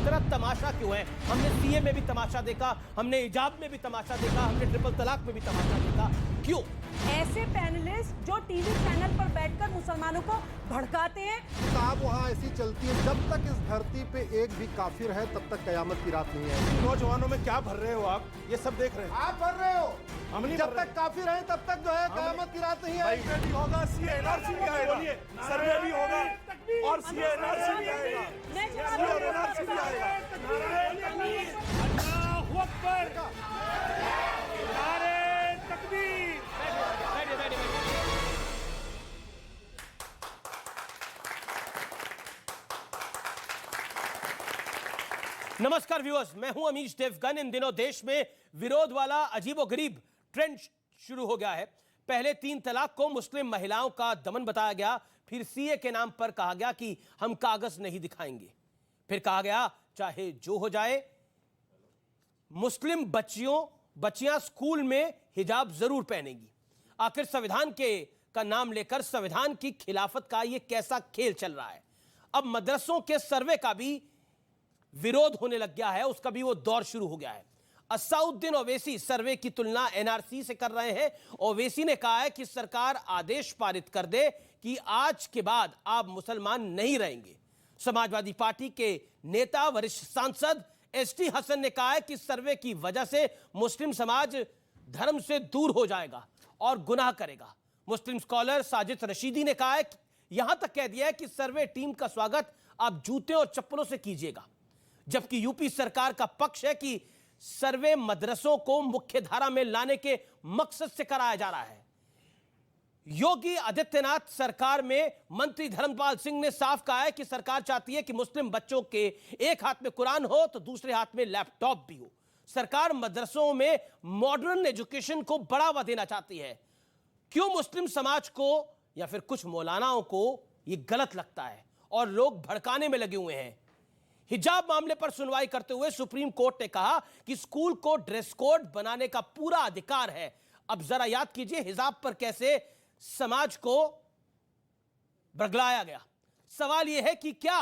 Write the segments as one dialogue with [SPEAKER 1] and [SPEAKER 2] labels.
[SPEAKER 1] तरह तमाशा क्यों है? हमने सीए में भी तमाशा देखा, हमने हिजाब में भी तमाशा देखा, हमने ट्रिपल तलाक में भी तमाशा देखा। क्यों?
[SPEAKER 2] ऐसे पैनलिस्ट जो टीवी चैनल पर बैठकर मुसलमानों को भड़काते हैं।
[SPEAKER 3] किताब वहाँ ऐसी चलती है, जब तक इस धरती पे एक भी काफिर है तब तक कयामत की रात नहीं है।
[SPEAKER 4] नौजवानों में क्या भर रहे हो आप? ये सब देख रहे हैं।
[SPEAKER 3] आप भर रहे हो,
[SPEAKER 4] हम नहीं
[SPEAKER 3] जब तक काफिर है तब तक जो है कयामत की रात नहीं है।
[SPEAKER 4] भी होगा, सीएनआरसी भी आएगा, सर्वे भी होगा और सीएनआरसी भी आएगा। सीएनआरसी भी आएगा। अल्लाहू अकबर, नारे तकबीर।
[SPEAKER 1] नमस्कार व्यूअर्स, मैं हूं अमीश देवगन। इन दिनों देश में विरोध वाला अजीबोगरीब ट्रेंड शुरू हो गया है। पहले 3 तलाक को मुस्लिम महिलाओं का दमन बताया गया, फिर सीए के नाम पर कहा गया कि हम कागज नहीं दिखाएंगे, फिर कहा गया चाहे जो हो जाए मुस्लिम बच्चियां स्कूल में हिजाब जरूर पहनेंगी। आखिर संविधान का नाम लेकर संविधान की खिलाफत का यह कैसा खेल चल रहा है? अब मदरसों के सर्वे का भी विरोध होने लग गया है, उसका भी वो दौर शुरू हो गया है। असाउद्दीन ओवैसी सर्वे की तुलना एनआरसी से कर रहे हैं। ओवैसी ने कहा है कि सरकार आदेश पारित कर दे कि आज के बाद आप मुसलमान नहीं रहेंगे। समाजवादी पार्टी के नेता वरिष्ठ सांसद एसटी हसन ने कहा है कि सर्वे की वजह से मुस्लिम समाज धर्म से दूर हो जाएगा और गुनाह करेगा। मुस्लिम स्कॉलर साजिद रशीदी ने कहा है कि यहां तक कह दिया है कि सर्वे टीम का स्वागत आप जूते और चप्पलों से कीजिएगा। जबकि यूपी सरकार का पक्ष है कि सर्वे मदरसों को मुख्य धारा में लाने के मकसद से कराया जा रहा है। योगी आदित्यनाथ सरकार में मंत्री धर्मपाल सिंह ने साफ कहा है कि सरकार चाहती है कि मुस्लिम बच्चों के एक हाथ में कुरान हो तो दूसरे हाथ में लैपटॉप भी हो। सरकार मदरसों में मॉडर्न एजुकेशन को बढ़ावा देना चाहती है। क्यों मुस्लिम समाज को या फिर कुछ मौलानाओं को यह गलत लगता है और लोग भड़काने में लगे हुए हैं? हिजाब मामले पर सुनवाई करते हुए सुप्रीम कोर्ट ने कहा कि स्कूल को ड्रेस कोड बनाने का पूरा अधिकार है। अब जरा याद कीजिए हिजाब पर कैसे समाज को बरगलाया गया। सवाल यह है कि क्या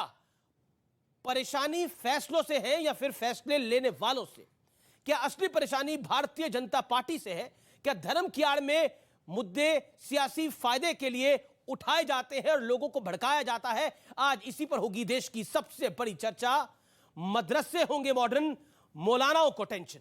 [SPEAKER 1] परेशानी फैसलों से है या फिर फैसले लेने वालों से? क्या असली परेशानी भारतीय जनता पार्टी से है? क्या धर्म की आड़ में मुद्दे सियासी फायदे के लिए उठाए जाते हैं और लोगों को भड़काया जाता है? आज इसी पर होगी देश की सबसे बड़ी चर्चा। मदरसे होंगे मॉडर्न, मौलानाओं को टेंशन।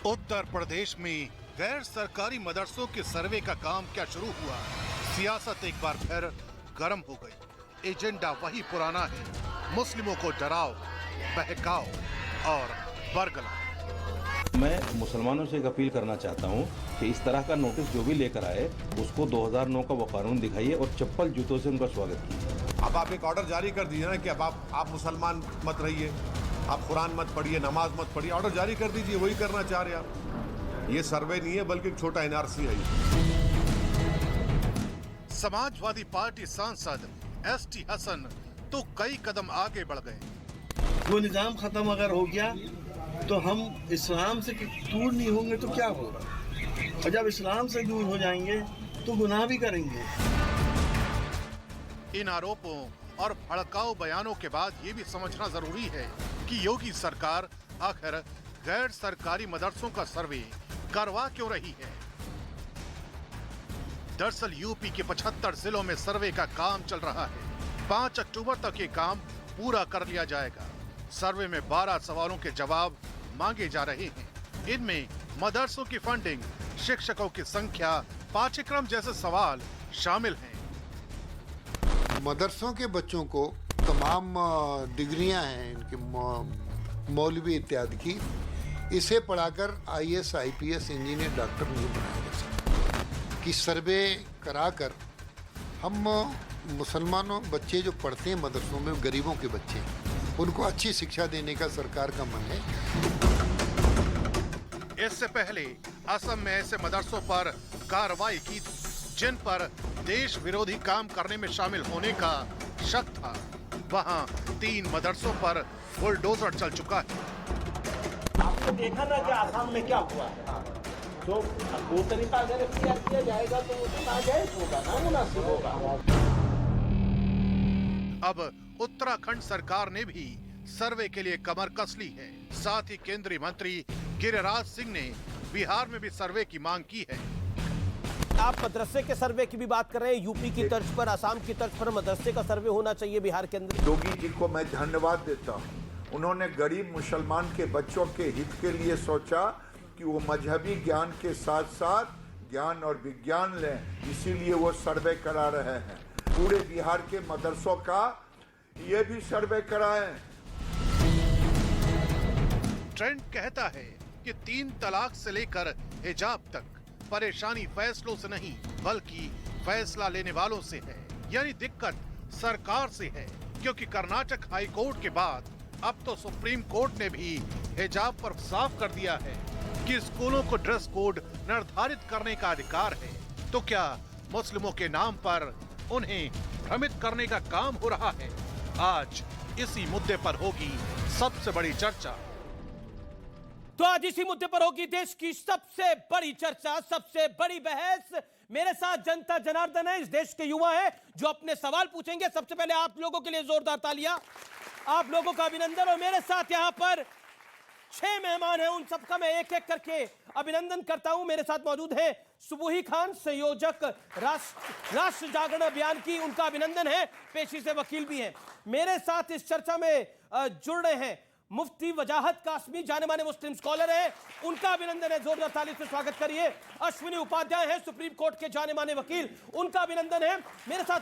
[SPEAKER 5] उत्तर प्रदेश में गैर सरकारी मदरसों के सर्वे का काम क्या शुरू हुआ? सियासत एक बार फिर गर्म हो गई। एजेंडा वही पुराना है, मुस्लिमों को डराओ, बहकाओ और बरगलाओ।
[SPEAKER 6] मैं मुसलमानों से एक अपील करना चाहता हूं कि इस तरह का नोटिस जो भी लेकर आए उसको 2009 का वो कानून दिखाइए और चप्पल जूतों से उनका स्वागत कीजिए।
[SPEAKER 7] अब आप एक ऑर्डर जारी कर दीजिए ना कि अब आप मुसलमान मत रहिए, आप कुरान मत पढ़िए, नमाज मत पढ़िए। ऑर्डर जारी कर दीजिए, वही करना चाह रहे आप। ये सर्वे नहीं है बल्कि एक छोटा एनआरसी है।
[SPEAKER 5] समाजवादी पार्टी सांसद एसटी हसन तो कई कदम आगे बढ़ गए।
[SPEAKER 8] वो निजाम खत्म अगर हो गया तो हम इस्लाम से दूर नहीं होंगे तो क्या होगा, और जब इस्लाम से दूर हो जाएंगे तो गुनाह भी करेंगे।
[SPEAKER 5] इन आरोपों और भड़काऊ बयानों के बाद ये भी समझना जरूरी है कि योगी सरकार आखिर गैर सरकारी मदरसों का सर्वे करवा क्यों रही है। दरअसल यूपी के 75 जिलों में सर्वे का काम चल रहा है। 5 अक्टूबर तक ये काम पूरा कर लिया जाएगा। सर्वे में 12 सवालों के जवाब मांगे जा रहे हैं। इनमें मदरसों की फंडिंग, शिक्षकों की संख्या, पाठ्यक्रम जैसे सवाल शामिल हैं।
[SPEAKER 9] मदरसों के बच्चों को तमाम डिग्रियां हैं इनके मौलवी इत्यादि की, इसे पढ़ाकर आईएएस, आईपीएस, इंजीनियर, डॉक्टर नहीं बनाया जा सकता। कि सर्वे कराकर हम मुसलमानों बच्चे जो पढ़ते हैं मदरसों में, गरीबों के बच्चे, उनको अच्छी शिक्षा देने का सरकार का मन है।
[SPEAKER 5] इससे पहले असम में ऐसे मदरसों पर कार्रवाई की थी जिन पर देश विरोधी काम करने में शामिल होने का शक था। वहां 3 मदरसों पर बुलडोजर चल चुका है।
[SPEAKER 3] आपको
[SPEAKER 8] आपने देखा ना कि आसाम में क्या हुआ है। तो वो तरीका अगर इख्तियार किया जाएगा तो वो तो नाजायज होगा, नामुनासिब होगा।
[SPEAKER 5] अब उत्तराखंड सरकार ने भी सर्वे के लिए कमर कस ली है। साथ ही केंद्रीय मंत्री गिरिराज सिंह ने बिहार में भी सर्वे की मांग की है।
[SPEAKER 1] आप मदरसे के सर्वे की भी बात कर रहे हैं। यूपी की तर्ज पर, असम की तर्ज पर मदरसे का सर्वे होना चाहिए बिहार के अंदर।
[SPEAKER 10] योगी जी को मैं धन्यवाद देता हूँ। उन्होंने गरीब मुसलमान के बच्चों के हित के लिए सोचा कि वो मजहबी ज्ञान के साथ साथ ज्ञान और विज्ञान लें, इसीलिए वो सर्वे करा रहे हैं। पूरे बिहार के मदरसों का ये भी सर्वे कराएं।
[SPEAKER 5] ट्रेंड कहता है कि 3 तलाक से लेकर हिजाब तक परेशानी फैसलों से नहीं बल्कि फैसला लेने वालों से है। यानी दिक्कत सरकार से है, क्योंकि कर्नाटक हाई कोर्ट के बाद अब तो सुप्रीम कोर्ट ने भी हिजाब पर साफ कर दिया है कि स्कूलों को ड्रेस कोड निर्धारित करने का अधिकार है। तो क्या मुस्लिमों के नाम पर उन्हें भ्रमित करने का काम हो रहा है? आज इसी मुद्दे पर होगी सबसे बड़ी चर्चा।
[SPEAKER 1] तो आज इसी मुद्दे पर होगी देश की सबसे बड़ी चर्चा, सबसे बड़ी बहस। मेरे साथ जनता जनार्दन है, इस देश के युवा है जो अपने सवाल पूछेंगे। सबसे पहले आप लोगों के लिए जोरदार तालियां, आप लोगों का अभिनंदन। और मेरे साथ यहां पर 6 मेहमान हैं, उन सबका मैं एक एक करके अभिनंदन करता हूं। मेरे साथ मौजूद है सुबुही खान, संयोजक राष्ट्र जागरण अभियान की, उनका अभिनंदन है, पेशी से वकील भी हैं। मेरे साथ इस चर्चा में जुड़ रहे हैं मुफ्ती वजाहत कासमी, जाने माने मुस्लिम स्कॉलर हैं, उनका अभिनंदन है, जोरदार ताली से स्वागत करिए। अश्विनी उपाध्याय हैं, सुप्रीम कोर्ट के जाने माने वकील, उनका अभिनंदन है। मेरे साथ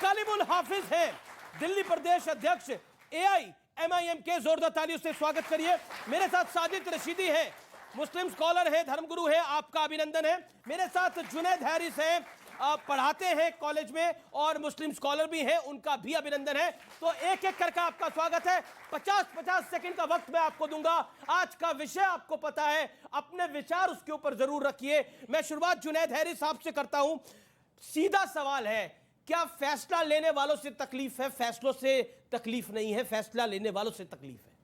[SPEAKER 1] कालिमुल हाफिज हैं, दिल्ली प्रदेश अध्यक्ष AIMIM के, जोरदार तालियों से स्वागत करिए। मेरे साथ साजिद रशीदी है, मुस्लिम स्कॉलर है, धर्मगुरु है, आपका अभिनंदन है। मेरे साथ जुनैद हैरिस है, पढ़ाते हैं कॉलेज में और मुस्लिम स्कॉलर भी हैं, उनका भी अभिनंदन है। तो एक एक करके आपका स्वागत है। 50-50 सेकंड का वक्त मैं आपको दूंगा। आज का विषय आपको पता है, अपने विचार उसके ऊपर जरूर रखिए। मैं शुरुआत जुनैद हैरिस साहब से करता हूं। सीधा सवाल है, क्या फैसला लेने वालों से तकलीफ है? फैसलों से तकलीफ नहीं है, फैसला लेने वालों से तकलीफ है।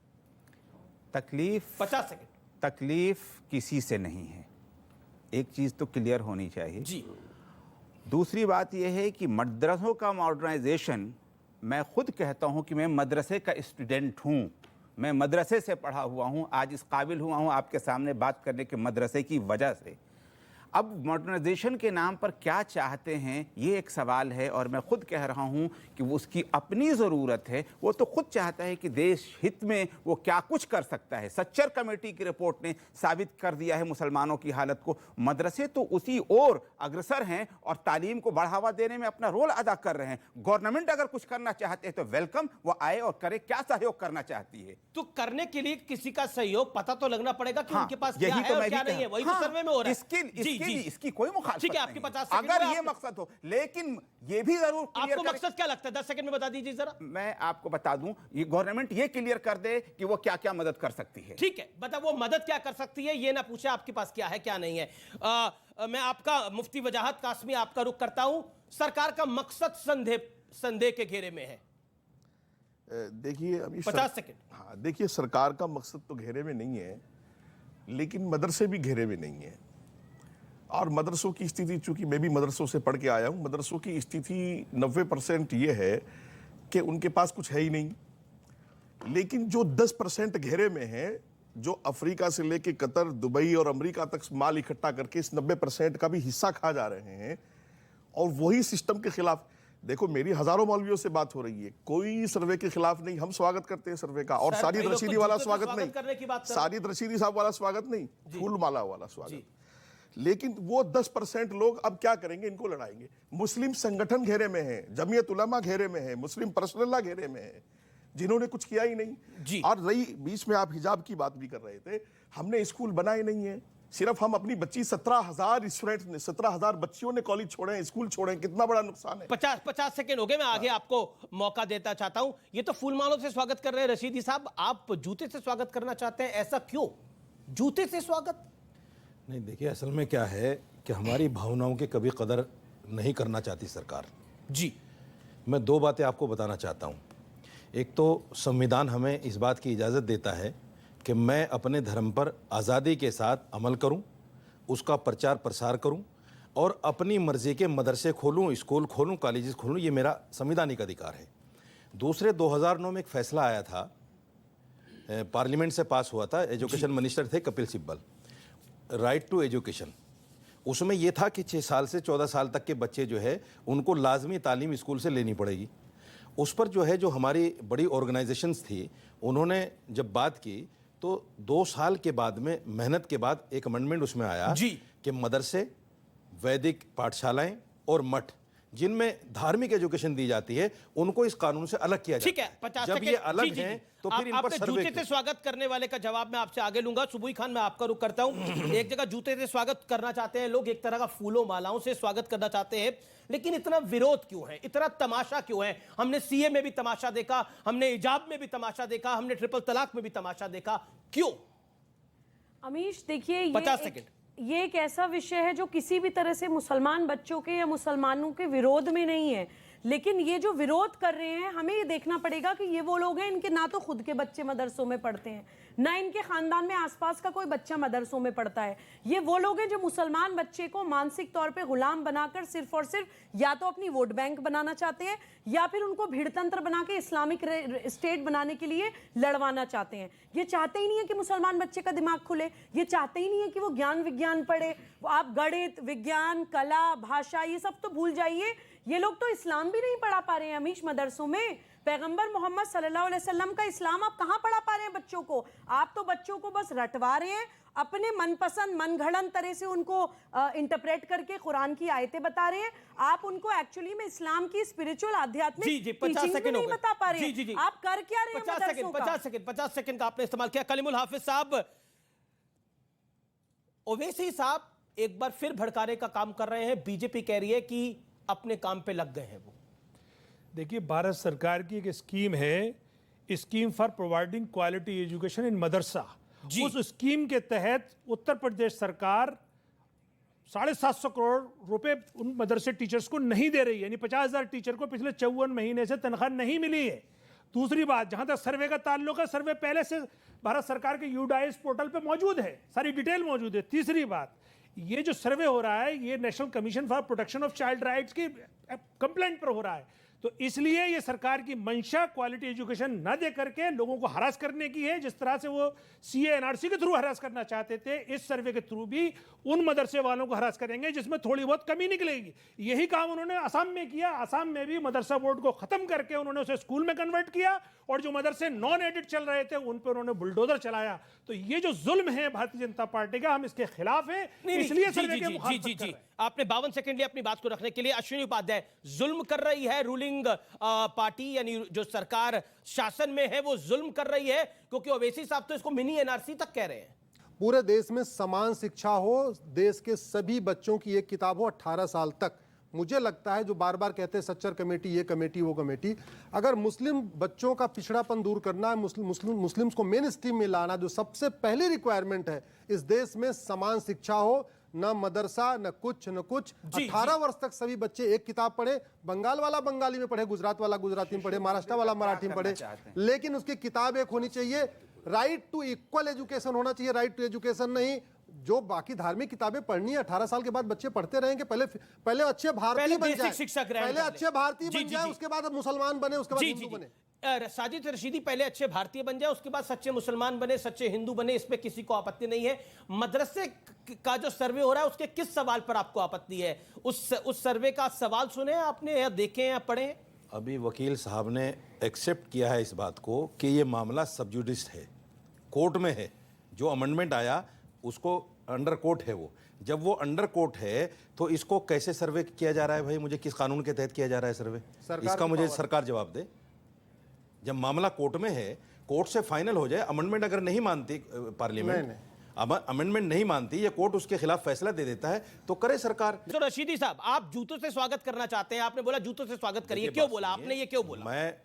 [SPEAKER 11] तकलीफ
[SPEAKER 1] 50 सेकंड।
[SPEAKER 11] तकलीफ किसी से नहीं है, एक चीज तो क्लियर होनी चाहिए
[SPEAKER 1] जी।
[SPEAKER 11] दूसरी बात यह है कि मदरसों का मॉडर्नाइजेशन, मैं खुद कहता हूं कि मैं मदरसे का स्टूडेंट हूं, मैं मदरसे से पढ़ा हुआ हूं, आज इस काबिल हुआ हूं आपके सामने बात करने के मदरसे की वजह से। अब मॉडर्नाइजेशन के नाम पर क्या चाहते हैं ये एक सवाल है, और मैं खुद कह रहा हूं कि वो उसकी अपनी ज़रूरत है। वो तो खुद चाहता है कि देश हित में वो क्या कुछ कर सकता है। सच्चर कमेटी की रिपोर्ट ने साबित कर दिया है मुसलमानों की हालत को। मदरसे तो उसी ओर अग्रसर हैं और तालीम को बढ़ावा देने में अपना रोल अदा कर रहे हैं। गवर्नमेंट अगर कुछ करना चाहते हैं तो वेलकम, वो आए और करे। क्या सहयोग करना चाहती है
[SPEAKER 1] तो करने के लिए किसी का सहयोग पता तो लगना पड़ेगा कि उनके पास क्या
[SPEAKER 11] यही
[SPEAKER 1] है
[SPEAKER 11] तो
[SPEAKER 1] और
[SPEAKER 11] मैं
[SPEAKER 1] क्या
[SPEAKER 11] भी
[SPEAKER 1] नहीं है।
[SPEAKER 11] कह-
[SPEAKER 1] वही
[SPEAKER 11] हाँ,
[SPEAKER 1] तो सर्वे में हो रहा है।
[SPEAKER 11] इसकी कोई मुखालफत
[SPEAKER 1] ठीक है, आपके
[SPEAKER 11] नहीं।
[SPEAKER 1] 50 सेकंड
[SPEAKER 11] अगर
[SPEAKER 1] में
[SPEAKER 11] ये मकसद हो, लेकिन ये भी जरूर क्लियर
[SPEAKER 1] आपको
[SPEAKER 11] करें।
[SPEAKER 1] मकसद क्या लगता है? 10 सेकंड में बता दीजिए जरा।
[SPEAKER 11] मैं आपको बता दूं, ये गवर्नमेंट ये क्लियर कर दे कि वो क्या क्या मदद कर सकती है।
[SPEAKER 1] ठीक है, बता वो मदद क्या कर सकती है, ये ना पूछे आपके पास क्या है क्या नहीं है। मैं आपका मुफ्ती वजाहत कासमी आपका रुख करता हूं। सरकार का मकसद संदेह के घेरे में है।
[SPEAKER 4] देखिए अभी
[SPEAKER 1] 50 सेकंड।
[SPEAKER 4] हाँ, देखिए सरकार का मकसद तो घेरे में नहीं है, लेकिन मदरसे भी घेरे में नहीं है। और मदरसों की स्थिति, चूंकि मैं भी मदरसों से पढ़ के आया हूँ, मदरसों की स्थिति 90% ये है कि उनके पास कुछ है ही नहीं। लेकिन जो 10% घेरे में है, जो अफ्रीका से लेके कतर, दुबई और अमेरिका तक माल इकट्ठा करके इस 90% का भी हिस्सा खा जा रहे हैं, और वही सिस्टम के खिलाफ। देखो, मेरी हजारों मौलवियों से बात हो रही है, कोई सर्वे के खिलाफ नहीं, हम स्वागत करते हैं सर्वे का। और साजिद रशीदी वाला स्वागत नहीं, साजिद रशीदी साहब वाला स्वागत नहीं, फूलमाला वाला स्वागत। लेकिन वो 10% लोग अब क्या करेंगे? इनको लड़ाएंगे। मुस्लिम संगठन घेरे में है, जमीयत उलमा घेरे में है, मुस्लिम पर्सनल्लाह घेरे में है, जिन्होंने कुछ किया ही नहीं। और रही बीच में आप हिजाब की बात भी कर रहे थे, हमने स्कूल बनाए नहीं है। सिर्फ हम अपनी बच्ची 17,000 स्टूडेंट्स ने, 17,000 बच्चियों ने कॉलेज छोड़े, स्कूल छोड़े। कितना बड़ा नुकसान है।
[SPEAKER 1] 50 सेकंड हो गए, मैं आगे आपको मौका देता चाहता हूं। ये तो फूलमालों से स्वागत कर रहे हैं रशीदी साहब, आप जूते से स्वागत करना चाहते हैं, ऐसा क्यों? जूते से स्वागत
[SPEAKER 12] नहीं, देखिए असल में क्या है कि हमारी भावनाओं की कभी कदर नहीं करना चाहती सरकार
[SPEAKER 1] जी।
[SPEAKER 12] मैं 2 बातें आपको बताना चाहता हूँ। एक तो संविधान हमें इस बात की इजाज़त देता है कि मैं अपने धर्म पर आज़ादी के साथ अमल करूं, उसका प्रचार प्रसार करूं और अपनी मर्जी के मदरसे खोलूं, स्कूल खोलूं, कॉलेजेस खोलूं, ये मेरा संवैधानिक अधिकार है। दूसरे 2009 में एक फैसला आया था, पार्लियामेंट से पास हुआ था, एजुकेशन मिनिस्टर थे Kapil Sibbal, right to education. उसमें यह था कि 6 साल से 14 साल तक के बच्चे जो है उनको लाजमी तालीम स्कूल से लेनी पड़ेगी। उस पर जो है जो हमारी बड़ी ऑर्गेनाइजेशंस थी उन्होंने जब बात की तो 2 साल के बाद में मेहनत के बाद एक अमेंडमेंट उसमें आया कि मदरसे, वैदिक पाठशालाएं और मठ जिनमें धार्मिक एजुकेशन दी जाती है उनको इस कानून से अलग किया जाए।
[SPEAKER 1] ठीक है, 50
[SPEAKER 12] जब
[SPEAKER 1] सेकंड।
[SPEAKER 12] ये अलग हैं तो फिर इन पर
[SPEAKER 1] आपने
[SPEAKER 12] सर्वे
[SPEAKER 1] जूते से स्वागत करने वाले का जवाब मैं आपसे आगे लूंगा। सुबुई खान, मैं आपका रुख करता हूं। एक जगह जूते से स्वागत करना चाहते हैं लोग, एक तरह का फूलों मालाओं से स्वागत करना चाहते हैं, लेकिन इतना विरोध क्यों है, इतना तमाशा क्यों है? हमने सीए में भी तमाशा देखा, हमने हिजाब में भी तमाशा देखा, हमने ट्रिपल तलाक में भी तमाशा देखा, क्यों?
[SPEAKER 2] अमीश देखिए,
[SPEAKER 1] 50 सेकंड।
[SPEAKER 2] ये एक ऐसा विषय है जो किसी भी तरह से मुसलमान बच्चों के या मुसलमानों के विरोध में नहीं है, लेकिन ये जो विरोध कर रहे हैं हमें ये देखना पड़ेगा कि ये वो लोग हैं इनके ना तो खुद के बच्चे मदरसों में पढ़ते हैं, ना इनके खानदान में आसपास का कोई बच्चा मदरसों में पढ़ता है। ये वो लोग हैं जो मुसलमान बच्चे को मानसिक तौर पे गुलाम बनाकर सिर्फ और सिर्फ या तो अपनी वोट बैंक बनाना चाहते हैं या फिर उनको भीड़तंत्र बना के इस्लामिक स्टेट बनाने के लिए लड़वाना चाहते हैं। ये चाहते ही नहीं है कि मुसलमान बच्चे का दिमाग खुले, ये चाहते ही नहीं है कि वो ज्ञान विज्ञान पढ़े। आप गणित, विज्ञान, कला, भाषा ये सब तो भूल जाइए, ये लोग तो इस्लाम भी नहीं पढ़ा पा रहे हैं अमीश मदरसों में। पैगंबर मोहम्मद सल्लल्लाहु अलैहि वसल्लम का इस्लाम आप कहाँ पढ़ा पा रहे हैं बच्चों को? आप तो बच्चों को बस रटवा रहे हैं, अपने मनपसंद मनगढ़ंत तरह से उनको इंटरप्रेट करके कुरान की आयतें बता रहे हैं। आप उनको एक्चुअली में इस्लाम की स्पिरिचुअल आध्यात्मिक टीचिंग भी नहीं बता पा रहे हैं। आप कर क्या रहे हैं?
[SPEAKER 1] 50 सेकंड का आपने इस्तेमाल किया। कलीमुल हाफिज साहब, ओवैसी साहब एक बार फिर भड़काने का काम कर रहे हैं। बीजेपी कह रही है कि अपने काम पे लग गए हैं वो।
[SPEAKER 13] देखिए, भारत सरकार की एक स्कीम है, scheme for providing quality education in madrasa. उस स्कीम के तहत उत्तर प्रदेश सरकार 750 करोड़ रुपए उन मदरसे टीचर्स को नहीं दे रही है, यानी 50,000 टीचर को पिछले 54 महीने से तनख्वाह नहीं मिली है। दूसरी बात, जहां तक सर्वे का ताल्लुक है, सर्वे पहले से भारत सरकार के यूडाइस पोर्टल पे मौजूद है, सारी डिटेल मौजूद है। तीसरी बात, ये जो सर्वे हो रहा है ये national commission for protection of child rights की कंप्लेंट पर हो रहा है, तो इसलिए ये सरकार की मंशा क्वालिटी एजुकेशन न दे करके लोगों को हरास करने की है। जिस तरह से वो सीए एनआरसी के थ्रू हरास करना चाहते थे, इस सर्वे के थ्रू भी उन मदरसे वालों को हरास करेंगे जिसमें थोड़ी बहुत कमी निकलेगी। यही काम उन्होंने असम में किया। असम में भी मदरसा बोर्ड को खत्म करके उन्होंने उसे स्कूल में कन्वर्ट किया और जो मदरसे नॉन एडिट चल रहे थे उन पर उन्होंने बुलडोजर चलाया। तो ये जो जुल्म है भारतीय जनता पार्टी का, हम इसके खिलाफ हैं, इसलिए सर्वे के मुखालिफत कर रहे हैं।
[SPEAKER 1] आपने 52 सेकंड लिए अपनी बात को रखने के लिए। अश्विनी उपाध्याय, जुल्म कर रही है रूलिंग पार्टी, यानी जो सरकार शासन में है वो जुल्म कर रही है, क्योंकि ओवैसी साहब तो इसको मिनी एनआरसी तक कह रहे हैं।
[SPEAKER 3] पूरे देश में समान शिक्षा हो, देश के सभी बच्चों की एक किताब हो 18 साल तक। मुझे लगता है जो बार बार कहते हैं सच्चर कमेटी, ये कमेटी वो कमेटी, अगर मुस्लिम बच्चों का पिछड़ापन दूर करना है, मुस्लिम्स को मेन स्ट्रीम में लाना, जो सबसे पहली रिक्वायरमेंट है इस देश में समान शिक्षा हो, न मदरसा न कुछ 18 वर्ष तक सभी बच्चे एक किताब पढ़े, बंगाल वाला बंगाली में पढ़े, गुजरात वाला गुजराती में पढ़े, महाराष्ट्र वाला मराठी में पढ़े, लेकिन उसकी किताब एक होनी चाहिए। राइट टू इक्वल एजुकेशन होना चाहिए, राइट टू एजुकेशन नहीं। जो बाकी धार्मिक किताबें पढ़नी है 18 साल के बाद बच्चे पढ़ते रहेंगे। पहले अच्छे भारतीय बन जाए, पहले अच्छे भारतीय बन जाए, उसके बाद मुसलमान बने, उसके बाद हिंदू बने।
[SPEAKER 1] साजिद रशीदी, पहले अच्छे भारतीय बन जाए, उसके बाद सच्चे मुसलमान बने, सच्चे हिंदू बने, इसमें किसी को आपत्ति नहीं है। मदरसे का जो सर्वे हो रहा है उसके किस सवाल पर आपको आपत्ति है? उस सर्वे का सवाल सुने आपने या देखे या पढ़े?
[SPEAKER 12] अभी वकील साहब ने एक्सेप्ट किया है इस बात को कि ये मामला सब जुडिस है, कोर्ट में है। जो अमेंडमेंट आया उसको अंडर कोर्ट है वो। जब वो अंडर कोर्ट है तो इसको कैसे सर्वे किया जा रहा है भाई? मुझे किस कानून के तहत किया जा रहा है सर्वे? इसका मुझे सरकार जवाब दे। जब मामला कोर्ट में है, कोर्ट से फाइनल हो जाए, अमेंडमेंट अगर नहीं मानती पार्लियामेंट, अमेंडमेंट नहीं मानती, ये कोर्ट उसके खिलाफ फैसला दे देता है, तो करे सरकार।
[SPEAKER 1] तो रशीदी साहब, आप जूतों से स्वागत करना चाहते हैं, आपने बोला जूतों से स्वागत करिए, क्यों बोला आपने, ये क्यों बोला?